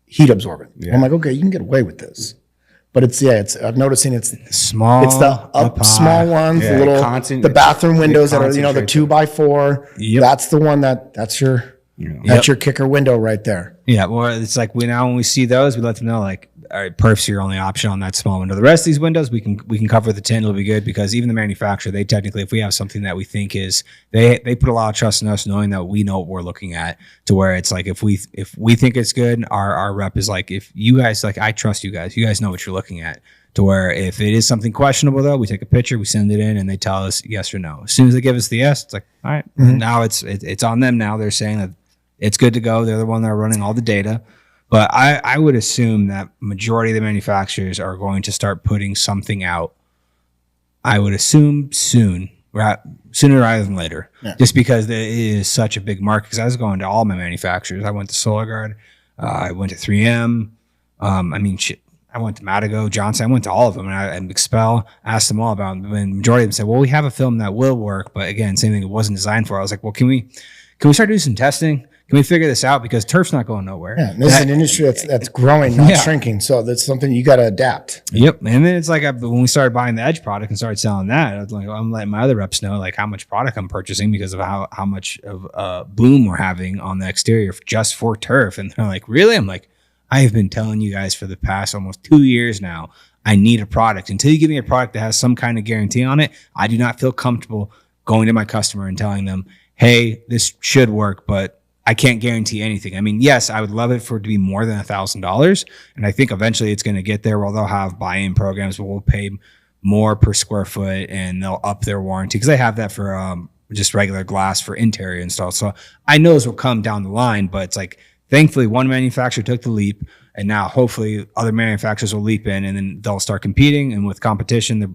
heat absorbent. Yeah. I'm like, okay, you can get away with this. But I'm noticing it's small. It's the small ones, the little, the bathroom windows that are, the 2x4. Yep. That's the one that's your kicker window right there. Yeah. Well, it's like when we see those, we let them know like, all right, perf's your only option on that small window. The rest of these windows, we can cover the tint. It'll be good because even the manufacturer, they technically, if we have something that we think is, they put a lot of trust in us knowing that we know what we're looking at to where it's like, if we think it's good, our rep is like, if you guys, like, I trust you guys know what you're looking at to where if it is something questionable though, we take a picture, we send it in and they tell us yes or no. As soon as they give us the yes, it's like, all right, now it's on them. Now they're saying that it's good to go. They're the one that are running all the data. But I would assume that majority of the manufacturers are going to start putting something out. I would assume sooner rather than later, just because it is such a big market. Because I was going to all my manufacturers. I went to SolarGuard. I went to 3M. I went to Matago, Johnson. I went to all of them. And Expel, asked them all about them. And the majority of them said, well, we have a film that will work. But again, same thing, it wasn't designed for. I was like, well, can we start doing some testing? Can we figure this out? Because turf's not going nowhere. Yeah, this is an industry that's growing, not shrinking. So that's something you got to adapt. Yep. And then it's like when we started buying the Edge product and started selling that, I was like, I'm letting my other reps know like how much product I'm purchasing because of how much of bloom we're having on the exterior just for turf. And they're like, really? I'm like, I have been telling you guys for the past almost 2 years now, I need a product. Until you give me a product that has some kind of guarantee on it, I do not feel comfortable going to my customer and telling them, hey, this should work, but I can't guarantee anything. I mean, yes, I would love it for it to be more than $1,000. And I think eventually it's going to get there where they'll have buy-in programs where we'll pay more per square foot and they'll up their warranty because they have that for just regular glass for interior installs. So I know this will come down the line, but it's like, thankfully one manufacturer took the leap and now hopefully other manufacturers will leap in and then they'll start competing. And with competition, they're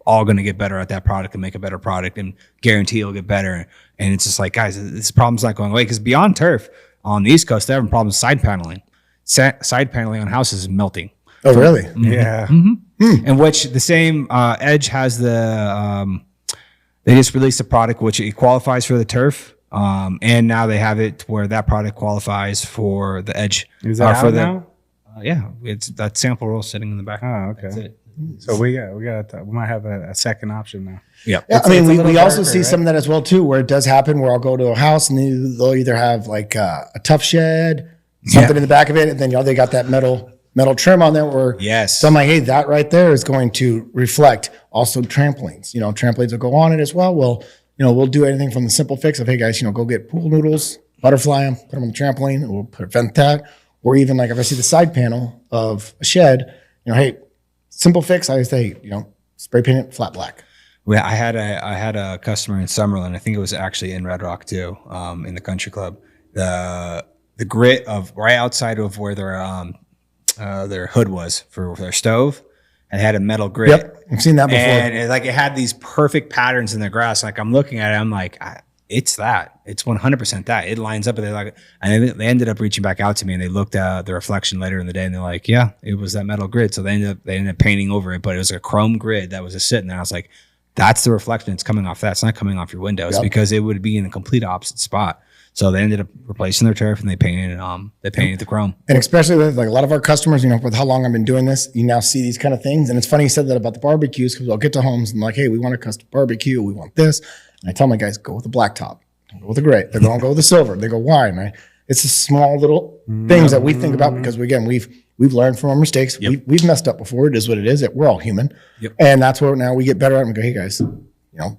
all going to get better at that product and make a better product and guarantee it'll get better. And it's just like, guys, this problem's not going away because beyond turf on the East Coast, they're having problems with side paneling. Side paneling on houses is melting. Oh, really? Mm-hmm. Yeah. Mm-hmm. And which the same Edge has they just released a product which it qualifies for the turf. And now they have it where that product qualifies for the Edge. Is that out now? Yeah. It's that sample roll sitting in the back. Oh, okay. That's it. So we might have a second option now. Yeah. I mean, we also see some of that as well too, where it does happen where I'll go to a house and they'll either have like a tough shed, something in the back of it, and then they got that metal trim on there where so I'm like, hey, that right there is going to reflect. Also trampolines. Trampolines will go on it as well. Well, we'll do anything from the simple fix of, hey guys, go get pool noodles, butterfly them, put them on the trampoline, and we'll prevent that. Or even like if I see the side panel of a shed, hey, simple fix, I say, spray paint it flat black. Well, I had a customer in Summerlin. I think it was actually in Red Rock too, in the country club. The grit of right outside of where their hood was for their stove, and had a metal grit. Yep, I've seen that before. And it had these perfect patterns in the grass. Like I'm looking at it, I'm like, it's that. It's 100% that. It lines up, and they ended up reaching back out to me, and they looked at the reflection later in the day, and they're like, yeah, it was that metal grid. So they ended up painting over it, but it was a chrome grid that was just sitting there. I was like, that's the reflection that's coming off that. It's not coming off your windows because it would be in the complete opposite spot. So they ended up replacing their turf, and they painted the chrome. And especially with like a lot of our customers, with how long I've been doing this, you now see these kind of things. And it's funny you said that about the barbecues, because I'll get to homes and like, hey, we want a custom barbecue. We want this. And I tell my guys, go with the black top. Don't go with the gray. They're going to go with the silver. They go, why? And it's the small little things that we think about because we've learned from our mistakes. Yep. We've messed up before. It is what it is. We're all human. Yep. And that's where now we get better at it and we go, hey guys,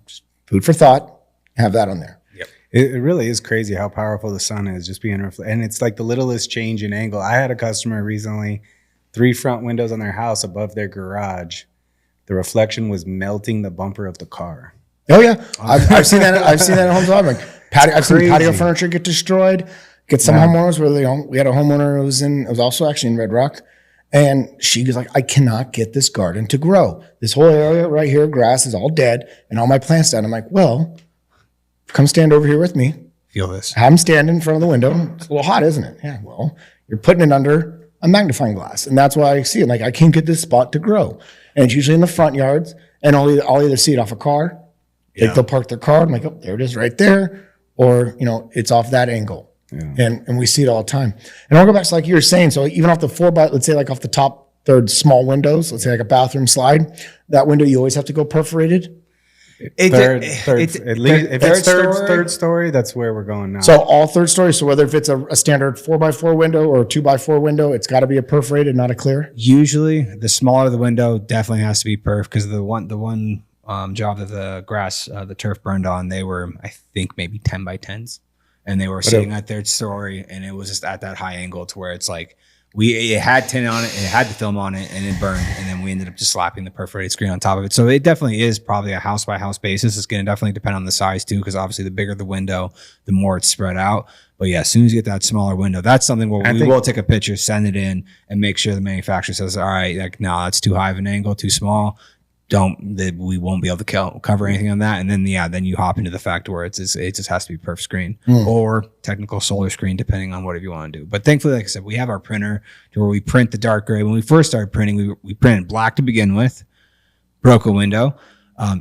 just food for thought, have that on there. Yep. It really is crazy how powerful the sun is just being and it's like the littlest change in angle. I had a customer recently, 3 front windows on their house above their garage. The reflection was melting the bumper of the car. Oh yeah, I've seen that. I've seen that at homes. Like I've seen patio furniture get destroyed. Get some homeowners where we had a homeowner who was also actually in Red Rock, and she was like, I cannot get this garden to grow. This whole area right here, grass is all dead, and all my plants dead. I'm like, well, come stand over here with me. Feel this. Have them stand in front of the window. It's a little hot, isn't it? Yeah. Well, you're putting it under a magnifying glass, and that's why I see it. Like I can't get this spot to grow, and it's usually in the front yards, and I'll either see it off a car. Like they'll park their car. I'm like, oh, there it is right there. Or, it's off that angle. Yeah. And we see it all the time. And I'll go back to like you were saying. So even off the 4x, let's say like off the top third small windows, let's say like a bathroom slide, that window, you always have to go perforated. Third, at least if it's third story, that's where we're going now. So all third story. So whether if it's a standard 4x4 window or a 2x4 window, it's got to be a perforated, not a clear. Usually the smaller the window definitely has to be perf because the one job that the turf burned on, they were, I think, maybe 10x10s, and they were sitting at third story, and it was just at that high angle to where it's like it had tint on it, it had the film on it, and it burned, and then we ended up just slapping the perforated screen on top of it. So it definitely is probably a house by house basis. It's going to definitely depend on the size too, because obviously the bigger the window, the more it's spread out. But yeah, as soon as you get that smaller window, that's something where we will take a picture, send it in, and make sure the manufacturer says, all right, like no, that's too high of an angle, too small. We won't be able to cover anything on that. And then, then you hop into the fact where it just has to be perf screen or technical solar screen, depending on whatever you want to do. But thankfully, like I said, we have our printer to where we print the dark gray. When we first started printing, we printed black to begin with, broke a window,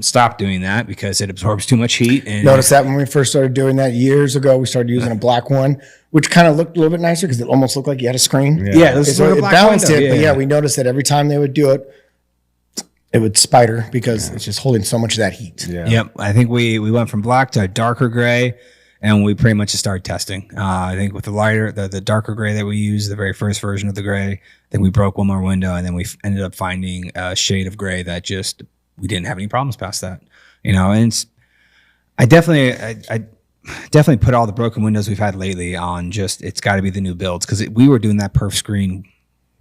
stopped doing that because it absorbs too much heat. And notice that when we first started doing that years ago, we started using a black one, which kind of looked a little bit nicer because it almost looked like you had a screen. Yeah, it balanced it. But yeah, we noticed that every time they would do it, it would spider because it's just holding so much of that heat. Yeah. Yep. I think we went from black to a darker gray, and we pretty much just started testing. I think with the darker gray that we used, the very first version of the gray, I think we broke one more window, and then we ended up finding a shade of gray that we didn't have any problems past that. And I definitely put all the broken windows we've had lately on it's got to be the new builds because we were doing that perf screen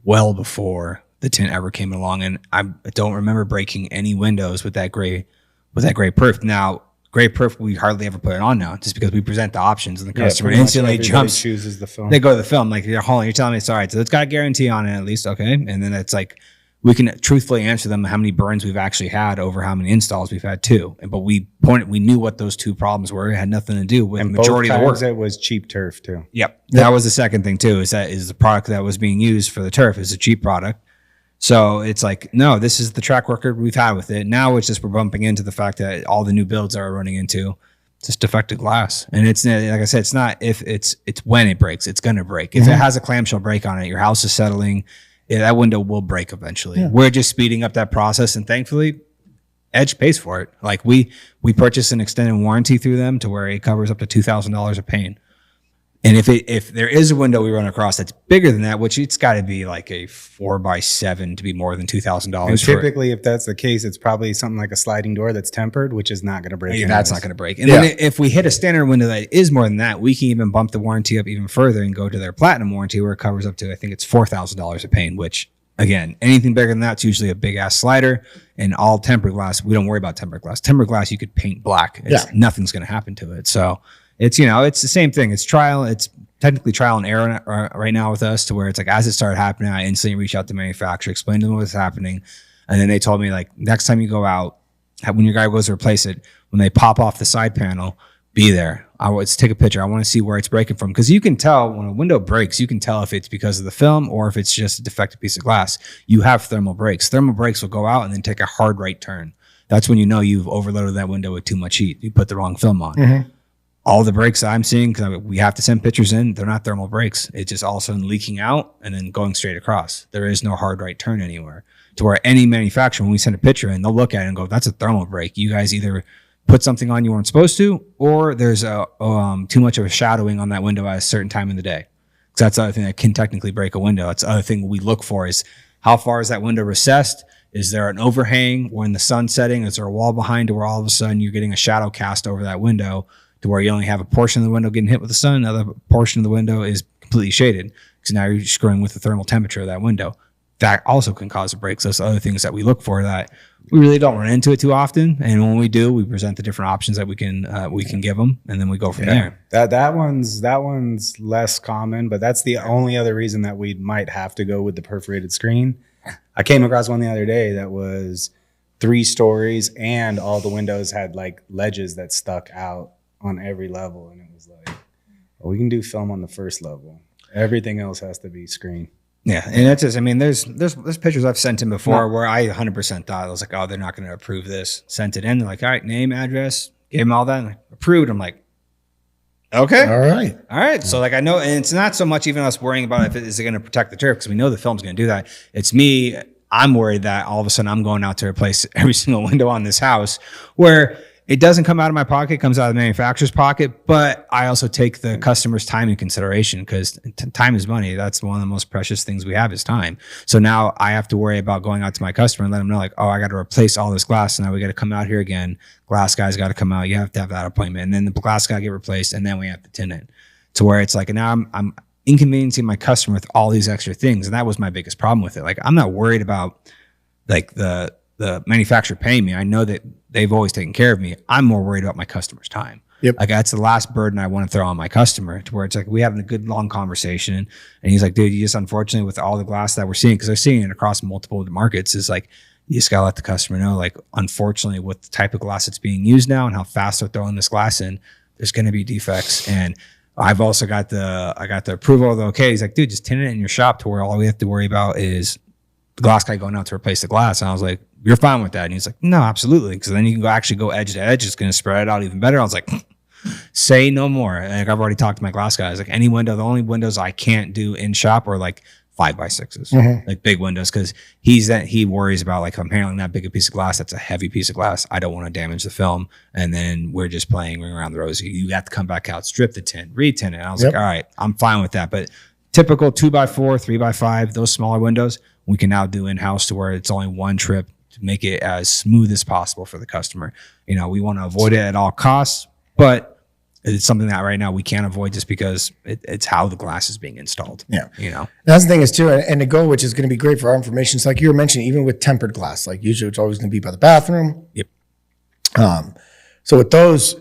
well before the tint ever came along, and I don't remember breaking any windows with that gray perf. Now, gray perf, we hardly ever put it on now, just because we present the options and the customer instantly chooses the film. They go to the film, like you're telling me it's all right, so it's got a guarantee on it at least, okay? And then it's like we can truthfully answer them how many burns we've actually had over how many installs we've had too. But we knew what those two problems were. It had nothing to do with the majority of the work. It was cheap turf too. Yep, that was the second thing too. Is the product that was being used for the turf is a cheap product. So it's like, no, this is the track record we've had with it. Now it's just we're bumping into the fact that all the new builds are running into just defective glass. And it's, like I said, it's not if it's when it breaks, it's going to break. If it has a clamshell break on it, your house is settling, that window will break eventually. Yeah. We're just speeding up that process. And thankfully, Edge pays for it. Like we purchased an extended warranty through them to where it covers up to $2,000 of pain. And if there is a window we run across that's bigger than that, which it's got to be like a 4x7 to be more than $2,000. And typically, if that's the case, it's probably something like a sliding door that's tempered, which is not going to break. Yeah, that's not going to break. And then if we hit a standard window that is more than that, we can even bump the warranty up even further and go to their platinum warranty, where it covers up to, I think it's $4,000 a pane, which again, anything bigger than that's usually a big ass slider. And all tempered glass, we don't worry about tempered glass. Tempered glass, you could paint black. Nothing's going to happen to it. So it's, it's the same thing. It's technically trial and error right now with us, to where it's like, as it started happening, I instantly reached out to the manufacturer, explained to them what's happening. And then they told me, like, next time you go out, when your guy goes to replace it, when they pop off the side panel, be there. Let's take a picture. I want to see where it's breaking from. Because you can tell when a window breaks, you can tell if it's because of the film or if it's just a defective piece of glass. You have thermal breaks. Thermal breaks will go out and then take a hard right turn. That's when you know you've overloaded that window with too much heat. You put the wrong film on. Mm-hmm. All the breaks I'm seeing, because we have to send pictures in, they're not thermal breaks. It's just all of a sudden leaking out and then going straight across. There is no hard right turn anywhere. To where any manufacturer, when we send a picture in, they'll look at it and go, that's a thermal break. You guys either put something on you weren't supposed to, or there's too much of a shadowing on that window at a certain time in the day. Because that's the other thing that can technically break a window. That's the other thing we look for, is how far is that window recessed? Is there an overhang when the sun's setting? Is there a wall behind it where all of a sudden you're getting a shadow cast over that window, to where you only have a portion of the window getting hit with the sun, another portion of the window is completely shaded, because now you're screwing with the thermal temperature of that window. That also can cause a break. So those other things that we look for that we really don't run into it too often. And when we do, we present the different options that we can give them, and then we go from there. That one's less common, but that's the only other reason that we might have to go with the perforated screen. I came across one the other day that was 3 stories, and all the windows had like ledges that stuck out on every level, and it was like, well, we can do film on the first level. Everything else has to be screen. Yeah, and that's just, I mean, there's pictures I've sent in before where I 100% thought, I was like, oh, they're not going to approve this. Sent it in, they're like, all right, name, address, gave them all that, and like, approved. I'm like, okay, all right. So like, I know, and it's not so much even us worrying about if is it going to protect the turf, because we know the film's going to do that. It's me, I'm worried that all of a sudden I'm going out to replace every single window on this house, where it doesn't come out of my pocket, it comes out of the manufacturer's pocket, but I also take the customer's time in consideration, because time is money. That's one of the most precious things we have, is time. So now I have to worry about going out to my customer and let them know, like, oh, I got to replace all this glass. Now we got to come out here again. Glass guy's got to come out. You have to have that appointment. And then the glass guy get replaced, and then we have to tint it. To where it's like, now I'm inconveniencing my customer with all these extra things. And that was my biggest problem with it. Like, I'm not worried about like the manufacturer paying me. I know that they've always taken care of me. I'm more worried about my customer's time. Yep. Like, that's the last burden I want to throw on my customer, to where it's like, we having a good long conversation, and he's like, dude, you just, unfortunately, with all the glass that we're seeing, because they're seeing it across multiple markets, is like, you just gotta let the customer know, like, unfortunately, with the type of glass that's being used now and how fast they're throwing this glass in, there's going to be defects. And I've also got the approval of the okay. He's like, dude, just tint it in your shop, to where all we have to worry about is the glass guy going out to replace the glass. And I was like, you're fine with that? And he's like, no, absolutely. Because then you can actually go edge to edge. It's going to spread it out even better. I was like, say no more. Like, I've already talked to my glass guys. Like, any window, the only windows I can't do in shop are like 5x6s, like big windows. Because he worries about, like, if I'm handling that big a piece of glass, that's a heavy piece of glass. I don't want to damage the film. And then we're just playing ring around the rosy. You have to come back out, strip the tint, re-tint it. And I was like, all right, I'm fine with that. But typical 2x4, 3x5, those smaller windows, we can now do in-house, to where it's only one trip, to make it as smooth as possible for the customer. You know, we want to avoid it at all costs, but it's something that right now we can't avoid, just because it's how the glass is being installed. Yeah. You know, that's the thing is too, and to go, which is going to be great for our information. It's like you were mentioning, even with tempered glass, like usually it's always going to be by the bathroom. Yep. So with those,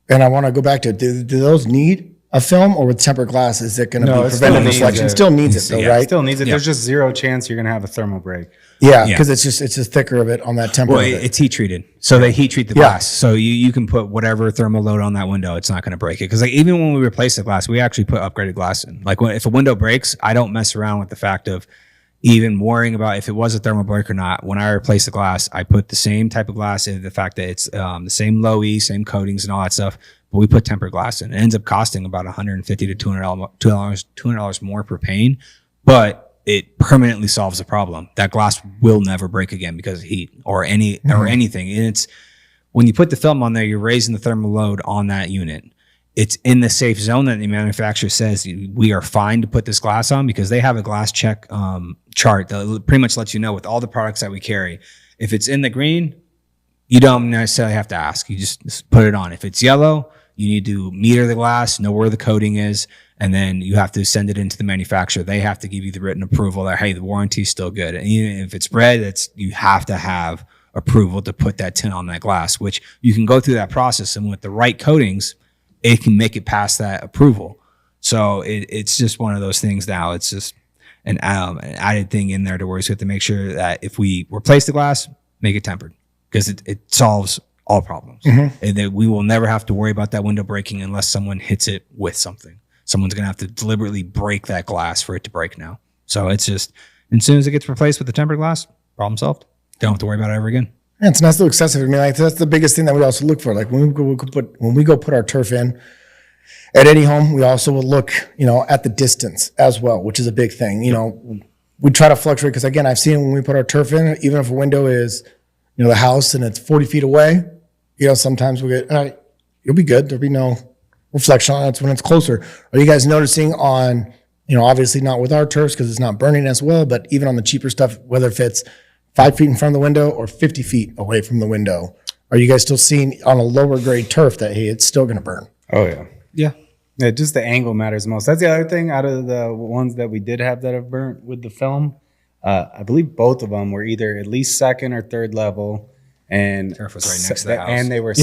and I want to go back to, do those need a film, or with tempered glass, is it going to be preventive reflection? Still needs it though, right? Still needs it. There's just zero chance you're going to have a thermal break. Yeah, because it's just thicker of it on that temper. Well, it's heat treated, so they heat treat the glass. So you can put whatever thermal load on that window, it's not going to break it. Because like, even when we replace the glass, we actually put upgraded glass in. Like, if a window breaks, I don't mess around with the fact of even worrying about if it was a thermal break or not. When I replace the glass, I put the same type of glass in. The fact that it's the same low E, same coatings and all that stuff. But we put tempered glass in. It ends up costing about $150 to $200 more per pane, but it permanently solves the problem. That glass will never break again because of heat or anything. And it's, when you put the film on there, you're raising the thermal load on that unit. it's in the safe zone that the manufacturer says we are fine to put this glass on, because they have a glass check chart that pretty much lets you know with all the products that we carry. If it's in the green, you don't necessarily have to ask. You just put it on. If it's yellow, you need to meter the glass, know where the coating is, and then you have to send it into the manufacturer. They have to give you the written approval that, hey, the warranty is still good. And even if it's red, you have to have approval to put that tint on that glass, which you can go through that process. And with the right coatings, it can make it past that approval. So it's just one of those things now. It's just an added thing in there to where we have to make sure that if we replace the glass, make it tempered, because it solves all problems. And that we will never have to worry about that window breaking unless someone hits it with something. Someone's going to have to deliberately break that glass for it to break now. So it's just, as soon as it gets replaced with the tempered glass, problem solved. Don't have to worry about it ever again. Yeah, it's not so excessive. I mean, like, that's the biggest thing that we also look for. Like when we go put our turf in at any home, we also will look, at the distance as well, which is a big thing. We try to fluctuate, because again, I've seen when we put our turf in, even if a window is, the house and it's 40 feet away, sometimes we get, all right, you'll be good. There'll be no reflection on it. It's when it's closer. Are you guys noticing on, obviously not with our turfs because it's not burning as well, but even on the cheaper stuff, whether if it's 5 feet in front of the window or 50 feet away from the window, are you guys still seeing on a lower grade turf that, hey, it's still going to burn? Oh, yeah. Yeah, just the angle matters most. That's the other thing out of the ones that we did have that have burnt with the film. I believe both of them were either at least second or third level. And turf was right next to the house. And they were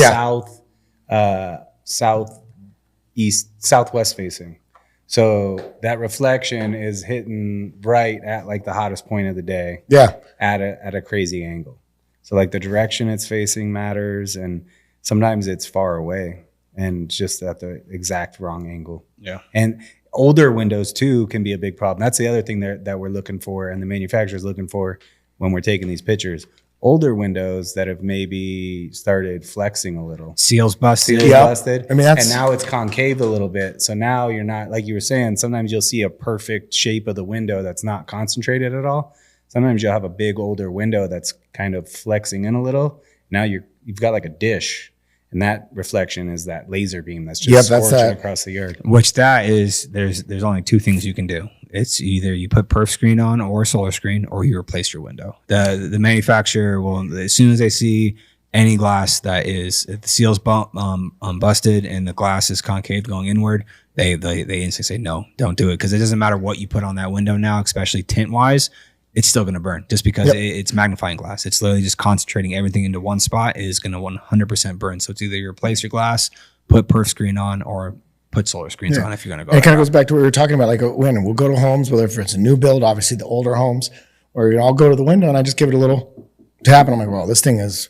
southwest facing. So that reflection is hitting right at like the hottest point of the day. Yeah. At a crazy angle. So like the direction it's facing matters, and sometimes it's far away and just at the exact wrong angle. Yeah. And older windows too can be a big problem. That's the other thing that we're looking for, and the manufacturer's looking for when we're taking these pictures. Older windows that have maybe started flexing a little. Seals busted. I mean, and now it's concave a little bit. So now you're not, like you were saying, sometimes you'll see a perfect shape of the window that's not concentrated at all. Sometimes you'll have a big older window that's kind of flexing in a little. Now you've got like a dish, and that reflection is that laser beam that's just scorching across the yard. Which that is, there's only two things you can do. It's either you put perf screen on or solar screen, or you replace your window. The manufacturer will, as soon as they see any glass that is, if the seal's busted and the glass is concave going inward, they instantly say, no, don't do it. Because it doesn't matter what you put on that window now, especially tint wise, it's still going to burn just because it's magnifying glass. It's literally just concentrating everything into one spot. It is going to 100% burn. So it's either you replace your glass, put perf screen on, or put solar screens on if you're going to go. And it kind of goes back to what we were talking about. Like when we'll go to homes, whether if it's a new build, obviously the older homes, or I'll go to the window and I just give it a little tap, and I'm like, well, this thing is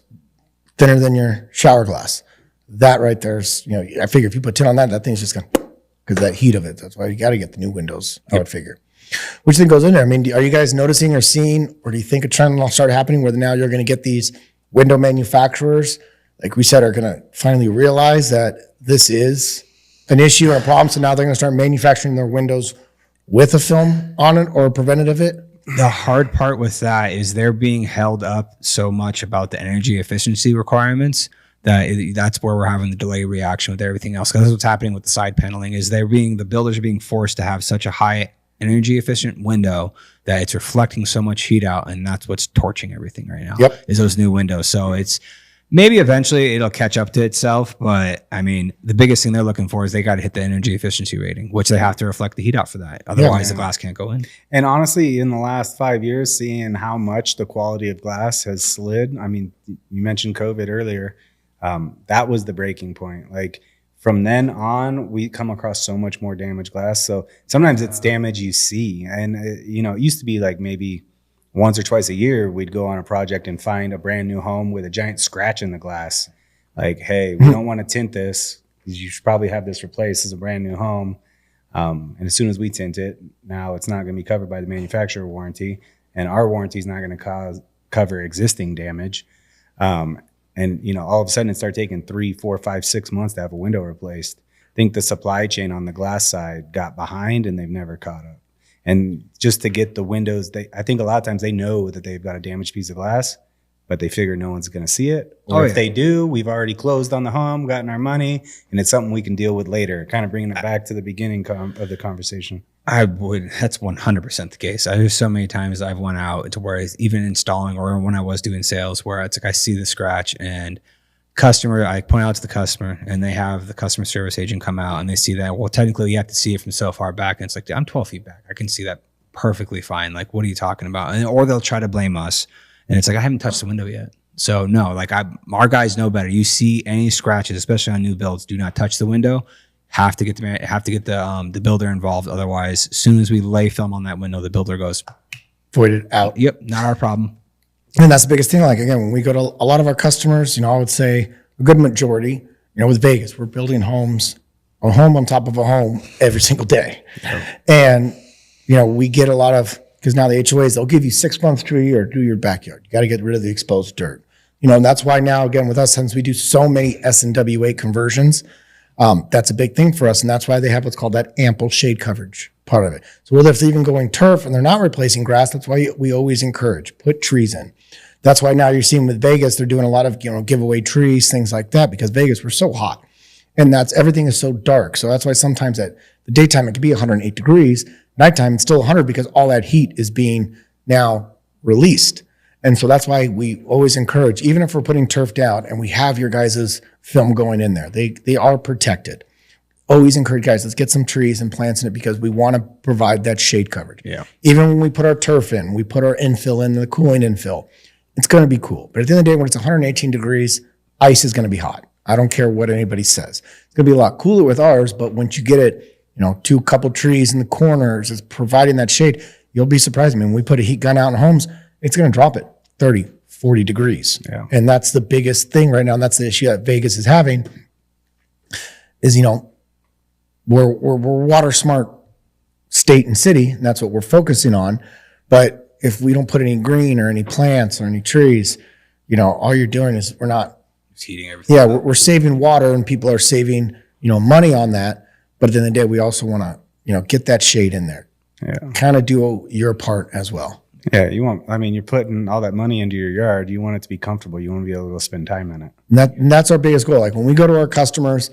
thinner than your shower glass. That right there's, I figure if you put tint on that thing's just going to, because that heat of it. That's why you got to get the new windows. I would figure. Which thing goes in there? I mean, are you guys noticing or seeing, or do you think a trend will start happening where now you're going to get these window manufacturers, like we said, are going to finally realize that this is an issue and a problem? So now they're going to start manufacturing their windows with a film on it or a preventative it? The hard part with that is they're being held up so much about the energy efficiency requirements that's where we're having the delay reaction with everything else. Because that's what's happening with the side paneling is the builders are being forced to have such a high energy efficient window that it's reflecting so much heat out, and that's what's torching everything right now. Is those new windows. So it's maybe eventually it'll catch up to itself, but I mean the biggest thing they're looking for is they got to hit the energy efficiency rating, which they have to reflect the heat out for that. Otherwise the glass can't go in. And honestly, in the last 5 years, seeing how much the quality of glass has slid, I mean, you mentioned COVID earlier, that was the breaking point. Like from then on, we come across so much more damaged glass. So sometimes it's damage you see. And, it used to be like maybe once or twice a year, we'd go on a project and find a brand new home with a giant scratch in the glass. Like, hey, we don't want to tint this. You should probably have this replaced as a brand new home. And as soon as we tint it, now it's not going to be covered by the manufacturer warranty. And our warranty is not going to cover existing damage. And, all of a sudden it started taking 3, 4, 5, 6 months to have a window replaced. I think the supply chain on the glass side got behind and they've never caught up. And just to get the windows, I think a lot of times they know that they've got a damaged piece of glass, but they figure no one's going to see it. Or if they do, we've already closed on the home, gotten our money, and it's something we can deal with later. Kind of bringing it back to the beginning of the conversation. That's 100% the case. There's so many times I've went out to where it's even installing, or when I was doing sales, where it's like I see the scratch and I point out to the customer, and they have the customer service agent come out and they see that. Well, technically you have to see it from so far back, and it's like, I'm 12 feet back. I can see that perfectly fine. Like, what are you talking about? Or they'll try to blame us, and it's like, I haven't touched the window yet. So no, like our guys know better. You see any scratches, especially on new builds, do not touch the window. Have to get the builder involved. Otherwise, as soon as we lay film on that window, the builder goes, void it out. Yep, not our problem. And that's the biggest thing. Like, again, when we go to a lot of our customers, I would say a good majority, with Vegas, we're building homes, a home on top of a home every single day. Yeah. And, we get a lot of, because now the HOAs, they'll give you 6 months to a year to do your backyard. You got to get rid of the exposed dirt. And that's why now, again, with us, since we do so many SNWA conversions, that's a big thing for us. And that's why they have what's called that ample shade coverage part of it. So whether it's even going turf and they're not replacing grass, that's why we always encourage, put trees in. That's why now you're seeing with Vegas, they're doing a lot of, giveaway trees, things like that, because Vegas, we're so hot and everything is so dark. So that's why sometimes at the daytime, it could be 108 degrees. Nighttime, it's still 100 because all that heat is being now released. And so that's why we always encourage, even if we're putting turf down and we have your guys' film going in there, they are protected. Always encourage guys, let's get some trees and plants in it because we want to provide that shade coverage. Yeah. Even when we put our turf in, we put our infill in, the cooling infill, it's going to be cool. But at the end of the day, when it's 118 degrees, ice is going to be hot. I don't care what anybody says. It's going to be a lot cooler with ours, but once you get it, couple trees in the corners, it's providing that shade, you'll be surprised. I mean, when we put a heat gun out in homes, it's going to drop it 30, 40 degrees. Yeah. And that's the biggest thing right now. And that's the issue that Vegas is having is, we're water smart state and city, and that's what we're focusing on. But if we don't put any green or any plants or any trees, all you're doing is we're not It's heating everything. Yeah, we're saving water and people are saving, money on that. But at the end of the day, we also want to, get that shade in there. Yeah. Kind of do your part as well. Yeah, you're putting all that money into your yard. You want it to be comfortable. You want to be able to spend time in it. And that's our biggest goal. Like when we go to our customers,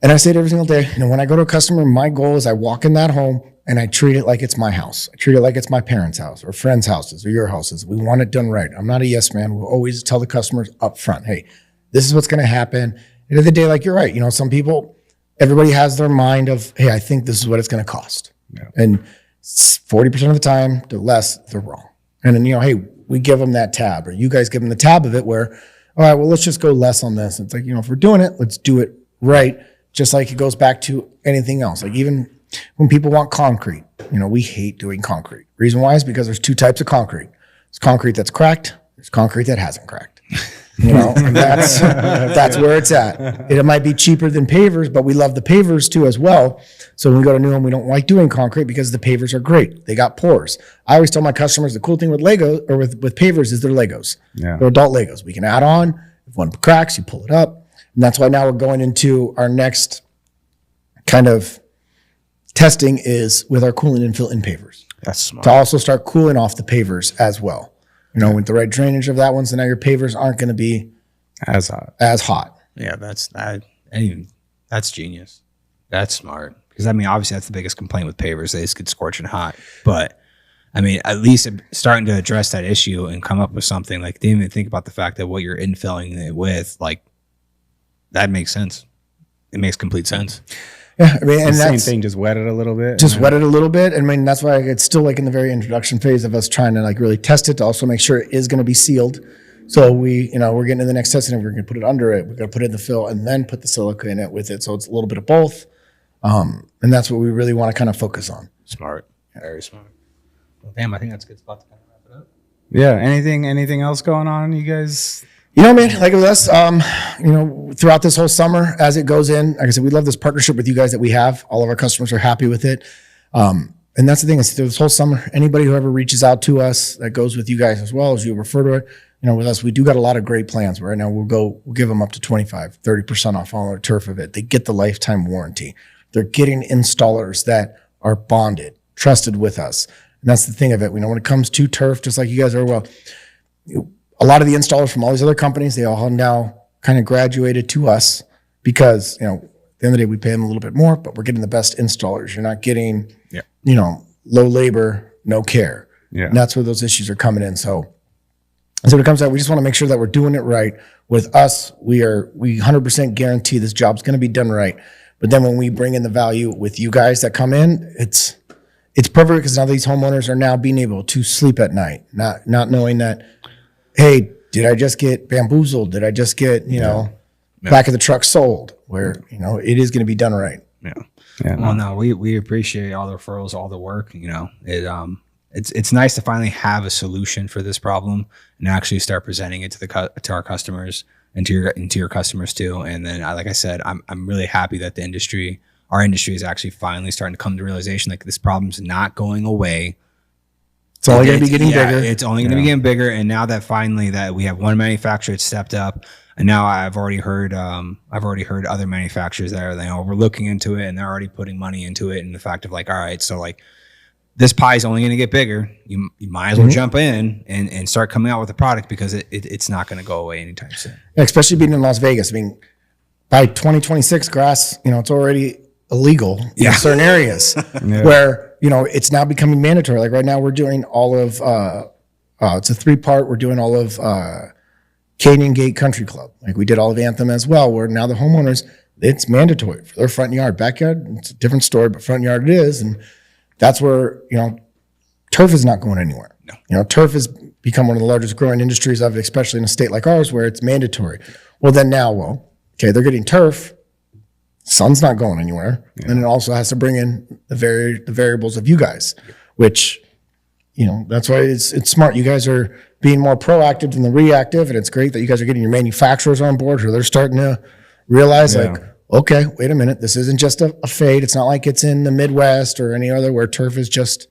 and I say it every single day, when I go to a customer, my goal is I walk in that home and I treat it like it's my house. I treat it like it's my parents' house or friends' houses or your houses. We want it done right. I'm not a yes man. We'll always tell the customers up front, hey, this is what's going to happen. At the end of the day, like you're right. Some people, everybody has their mind of, hey, I think this is what it's going to cost. Yeah. And 40% of the time, the less, they're wrong. And then, hey, we give them that tab, or you guys give them the tab of it where, all right, well, let's just go less on this. It's like, if we're doing it, let's do it right. Just like it goes back to anything else. Like even when people want concrete, we hate doing concrete. Reason why is because there's two types of concrete. There's concrete that's cracked. There's concrete that hasn't cracked. And that's where it's at. It might be cheaper than pavers, but we love the pavers too as well. So when we go to new home, we don't like doing concrete because the pavers are great. They got pores. I always tell my customers the cool thing with Lego or with pavers is they're Legos. Yeah. They're adult Legos. We can add on. If one cracks, you pull it up. And that's why now we're going into our next kind of testing is with our cooling infill in pavers. That's smart. To also start cooling off the pavers as well. With the right drainage of that one, so now your pavers aren't going to be as hot. Yeah, that's genius. That's smart. Because obviously that's the biggest complaint with pavers. They just get scorching hot. But at least starting to address that issue and come up with something like they didn't even think about the fact that what you're infilling it with, like that makes sense. It makes complete sense. Yeah, and the same thing, just wet it a little bit. Wet it a little bit. That's why it's still like in the very introduction phase of us trying to like really test it to also make sure it is going to be sealed. So we're getting to the next testing and we're going to put it under it. We're going to put it in the fill and then put the silica in it with it. So it's a little bit of both. And that's what we really want to kind of focus on. Smart. Very smart. Well, damn, I think that's a good spot to kind of wrap it up. Yeah. Anything else going on, you guys? Man, like with us, throughout this whole summer, as it goes in, like I said, we love this partnership with you guys that we have. All of our customers are happy with it. And that's the thing is through this whole summer, anybody who ever reaches out to us that goes with you guys as well as you refer to it, with us, we do got a lot of great plans. Right now, we'll give them up to 25, 30% off all our turf of it. They get the lifetime warranty. They're getting installers that are bonded, trusted with us. And that's the thing of it. When it comes to turf, just like you guys are, a lot of the installers from all these other companies, they all now kind of graduated to us because, at the end of the day, we pay them a little bit more, but we're getting the best installers. You're not getting, low labor, no care. Yeah. And that's where those issues are coming in. So when it comes to that, we just want to make sure that we're doing it right. With us, we 100% guarantee this job's going to be done right. But then when we bring in the value with you guys that come in, it's perfect because now these homeowners are now being able to sleep at night, not knowing that, hey, did I just get bamboozled? Did I just get, back of the truck sold? Where, it is going to be done right. Yeah. Well, no, we appreciate all the referrals, all the work. It's nice to finally have a solution for this problem and actually start presenting it to our customers and to your customers too. And then, like I said, I'm really happy that our industry is actually finally starting to come to realization like this problem's not going away. It's only going to be getting bigger. It's only going to be getting bigger. And now that finally that we have one manufacturer that's stepped up, and now I've already heard other manufacturers that are, we're looking into it and they're already putting money into it. And the fact of like, all right, so like this pie is only going to get bigger. You might as well jump in and start coming out with a product because it's not going to go away anytime soon. Yeah, especially being in Las Vegas. I mean, by 2026, grass, it's already illegal in certain areas where, it's now becoming mandatory. Like right now we're doing all of, it's a 3-part. We're doing all of Canyon Gate Country Club. Like we did all of Anthem as well, where now the homeowners, it's mandatory for their front yard. Backyard, it's a different story, but front yard it is. And that's where, turf is not going anywhere. No. Turf has become one of the largest growing industries of it, especially in a state like ours where it's mandatory. Well, then now, they're getting turf. Sun's not going anywhere. Yeah. And it also has to bring in the variables of you guys, which, that's why it's smart. You guys are being more proactive than the reactive. And it's great that you guys are getting your manufacturers on board or they're starting to realize okay, wait a minute. This isn't just a fade. It's not like it's in the Midwest or any other where turf is just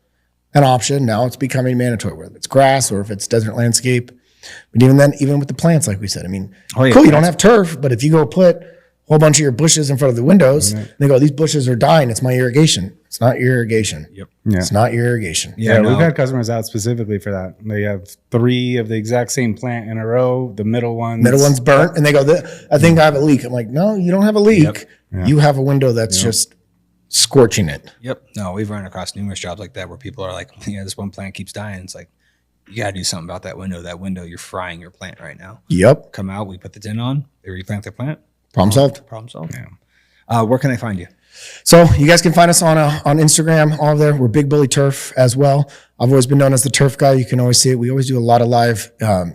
an option. Now it's becoming mandatory, whether it's grass or if it's desert landscape. But even then, even with the plants, like we said, I mean, cool, you don't have turf, but if you go put a whole bunch of your bushes in front of the windows, and they go, these bushes are dying. It's my irrigation. It's not your irrigation. Yep. Yeah. It's not your irrigation. Yeah, we've had customers out specifically for that. They have 3 of the exact same plant in a row. The middle one's burnt, and they go, I think I have a leak. I'm like, no, you don't have a leak. Yep. Yeah. You have a window that's just scorching it. Yep. No, we've run across numerous jobs like that where people are like, this one plant keeps dying. It's like, you got to do something about that window. That window, you're frying your plant right now. Yep. Come out, we put the tint on, they replant their plant. Problem solved. Problem solved. Yeah. Where can they find you? So you guys can find us on Instagram, all there. We're Big Bully Turf as well. I've always been known as the turf guy. You can always see it. We always do a lot of live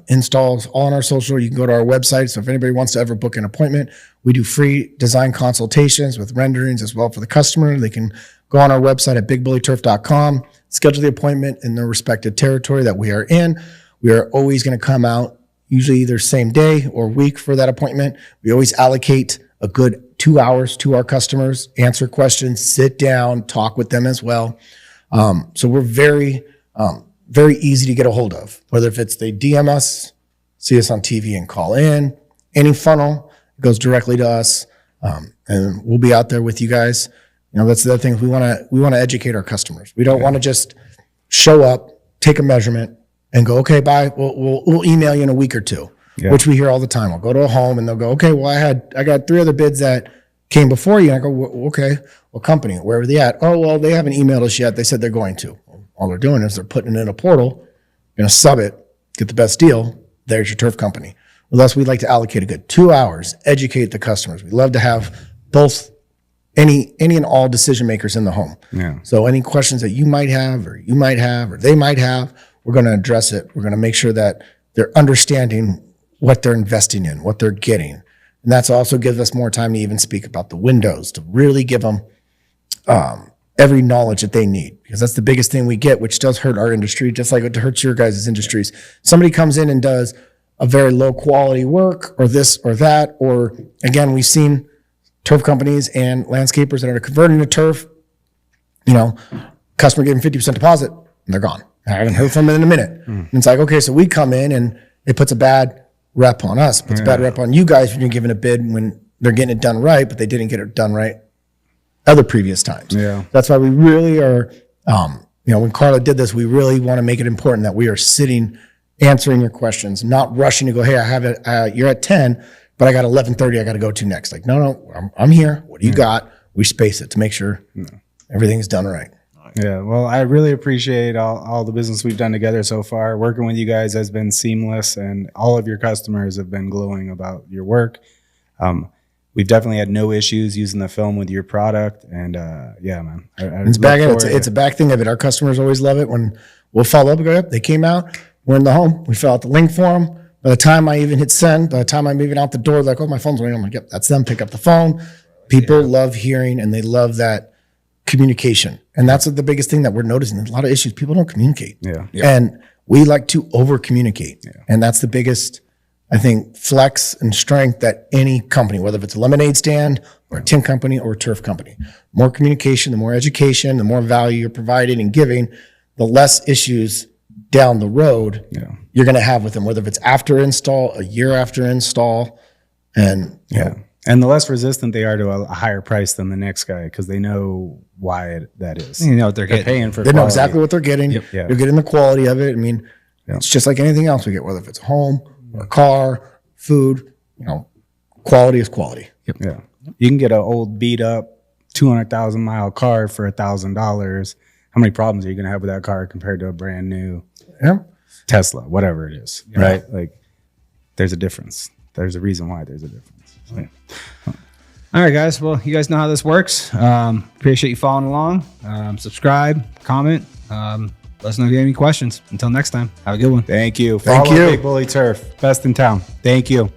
installs all on our social. You can go to our website. So if anybody wants to ever book an appointment, we do free design consultations with renderings as well for the customer. They can go on our website at bigbullyturf.com, schedule the appointment in their respective territory that we are in. We are always going to come out usually either same day or week for that appointment. We always allocate a good 2 hours to our customers, answer questions, sit down, talk with them as well. So we're very easy to get a hold of, whether if it's they DM us, see us on TV and call in, any funnel goes directly to us. And we'll be out there with you guys. That's the other thing. We want to educate our customers. We don't want to just show up, take a measurement and go, okay, bye. We'll email you in a week or two. Yeah. Which we hear all the time. I'll go to a home and they'll go, okay, well, I got 3 other bids that came before you. And I go, okay, what company? Where are they at? Oh, well, they haven't emailed us yet. They said they're going to. All they're doing is they're putting it in a portal, going to sub it, get the best deal. There's your turf company. Well, thus we'd like to allocate a good 2 hours, educate the customers. We love to have both any and all decision makers in the home. Yeah. So any questions that you might have or they might have, we're going to address it. We're going to make sure that they're understanding what they're investing in, what they're getting. And that's also gives us more time to even speak about the windows, to really give them every knowledge that they need. Because that's the biggest thing we get, which does hurt our industry, just like it hurts your guys' industries. Somebody comes in and does a very low quality work or this or that, or again, we've seen turf companies and landscapers that are converting to turf, customer gave them 50% deposit and they're gone. I haven't heard from them in a minute. And it's like, okay, so we come in and it puts a bad rep on us, puts a bad rep on you guys when you're giving a bid when they're getting it done right, but they didn't get it done right other previous times. Yeah. That's why we really are, when Carla did this, we really want to make it important that we are sitting answering your questions, not rushing to go, hey, I have it. You're at 10, but I got 11:30. I got to go to next. Like, no, I'm here. What do you got? We space it to make sure everything's done right. Yeah. Well, I really appreciate all the business we've done together so far. Working with you guys has been seamless, and all of your customers have been glowing about your work. We've definitely had no issues using the film with your product. And yeah, man. It's a back thing of it. Our customers always love it when we'll follow up and go, yep, they came out, we're in the home, we fill out the link for them. By the time I even hit send, by the time I'm even out the door, like, oh, my phone's ringing. I'm like, yep, that's them. Pick up the phone. People love hearing, and they love that communication. And that's the biggest thing that we're noticing. There's a lot of issues. People don't communicate. Yeah. And we like to over communicate. Yeah. And that's the biggest, I think, flex and strength that any company, whether if it's a lemonade stand or a tint company or a turf company, more communication, the more education, the more value you're providing and giving, the less issues down the road you're going to have with them, whether if it's after install, a year after install. And and the less resistant they are to a higher price than the next guy, because they know why that is. You know what they're paying for. They know exactly what they're getting. Yep. They're getting the quality of it. I mean, it's just like anything else we get, whether if it's a home or a car, food. Quality is quality. Yep. Yeah, you can get an old beat up 200,000 mile car for $1,000. How many problems are you going to have with that car compared to a brand new Tesla, whatever it is, right? Like, there's a difference. There's a reason why there's a difference. So, all right, guys. Well, you guys know how this works. Appreciate you following along. Subscribe, comment. Let us know if you have any questions. Until next time, have a good one. Thank you. Thank you. Big Bully Turf, best in town. Thank you.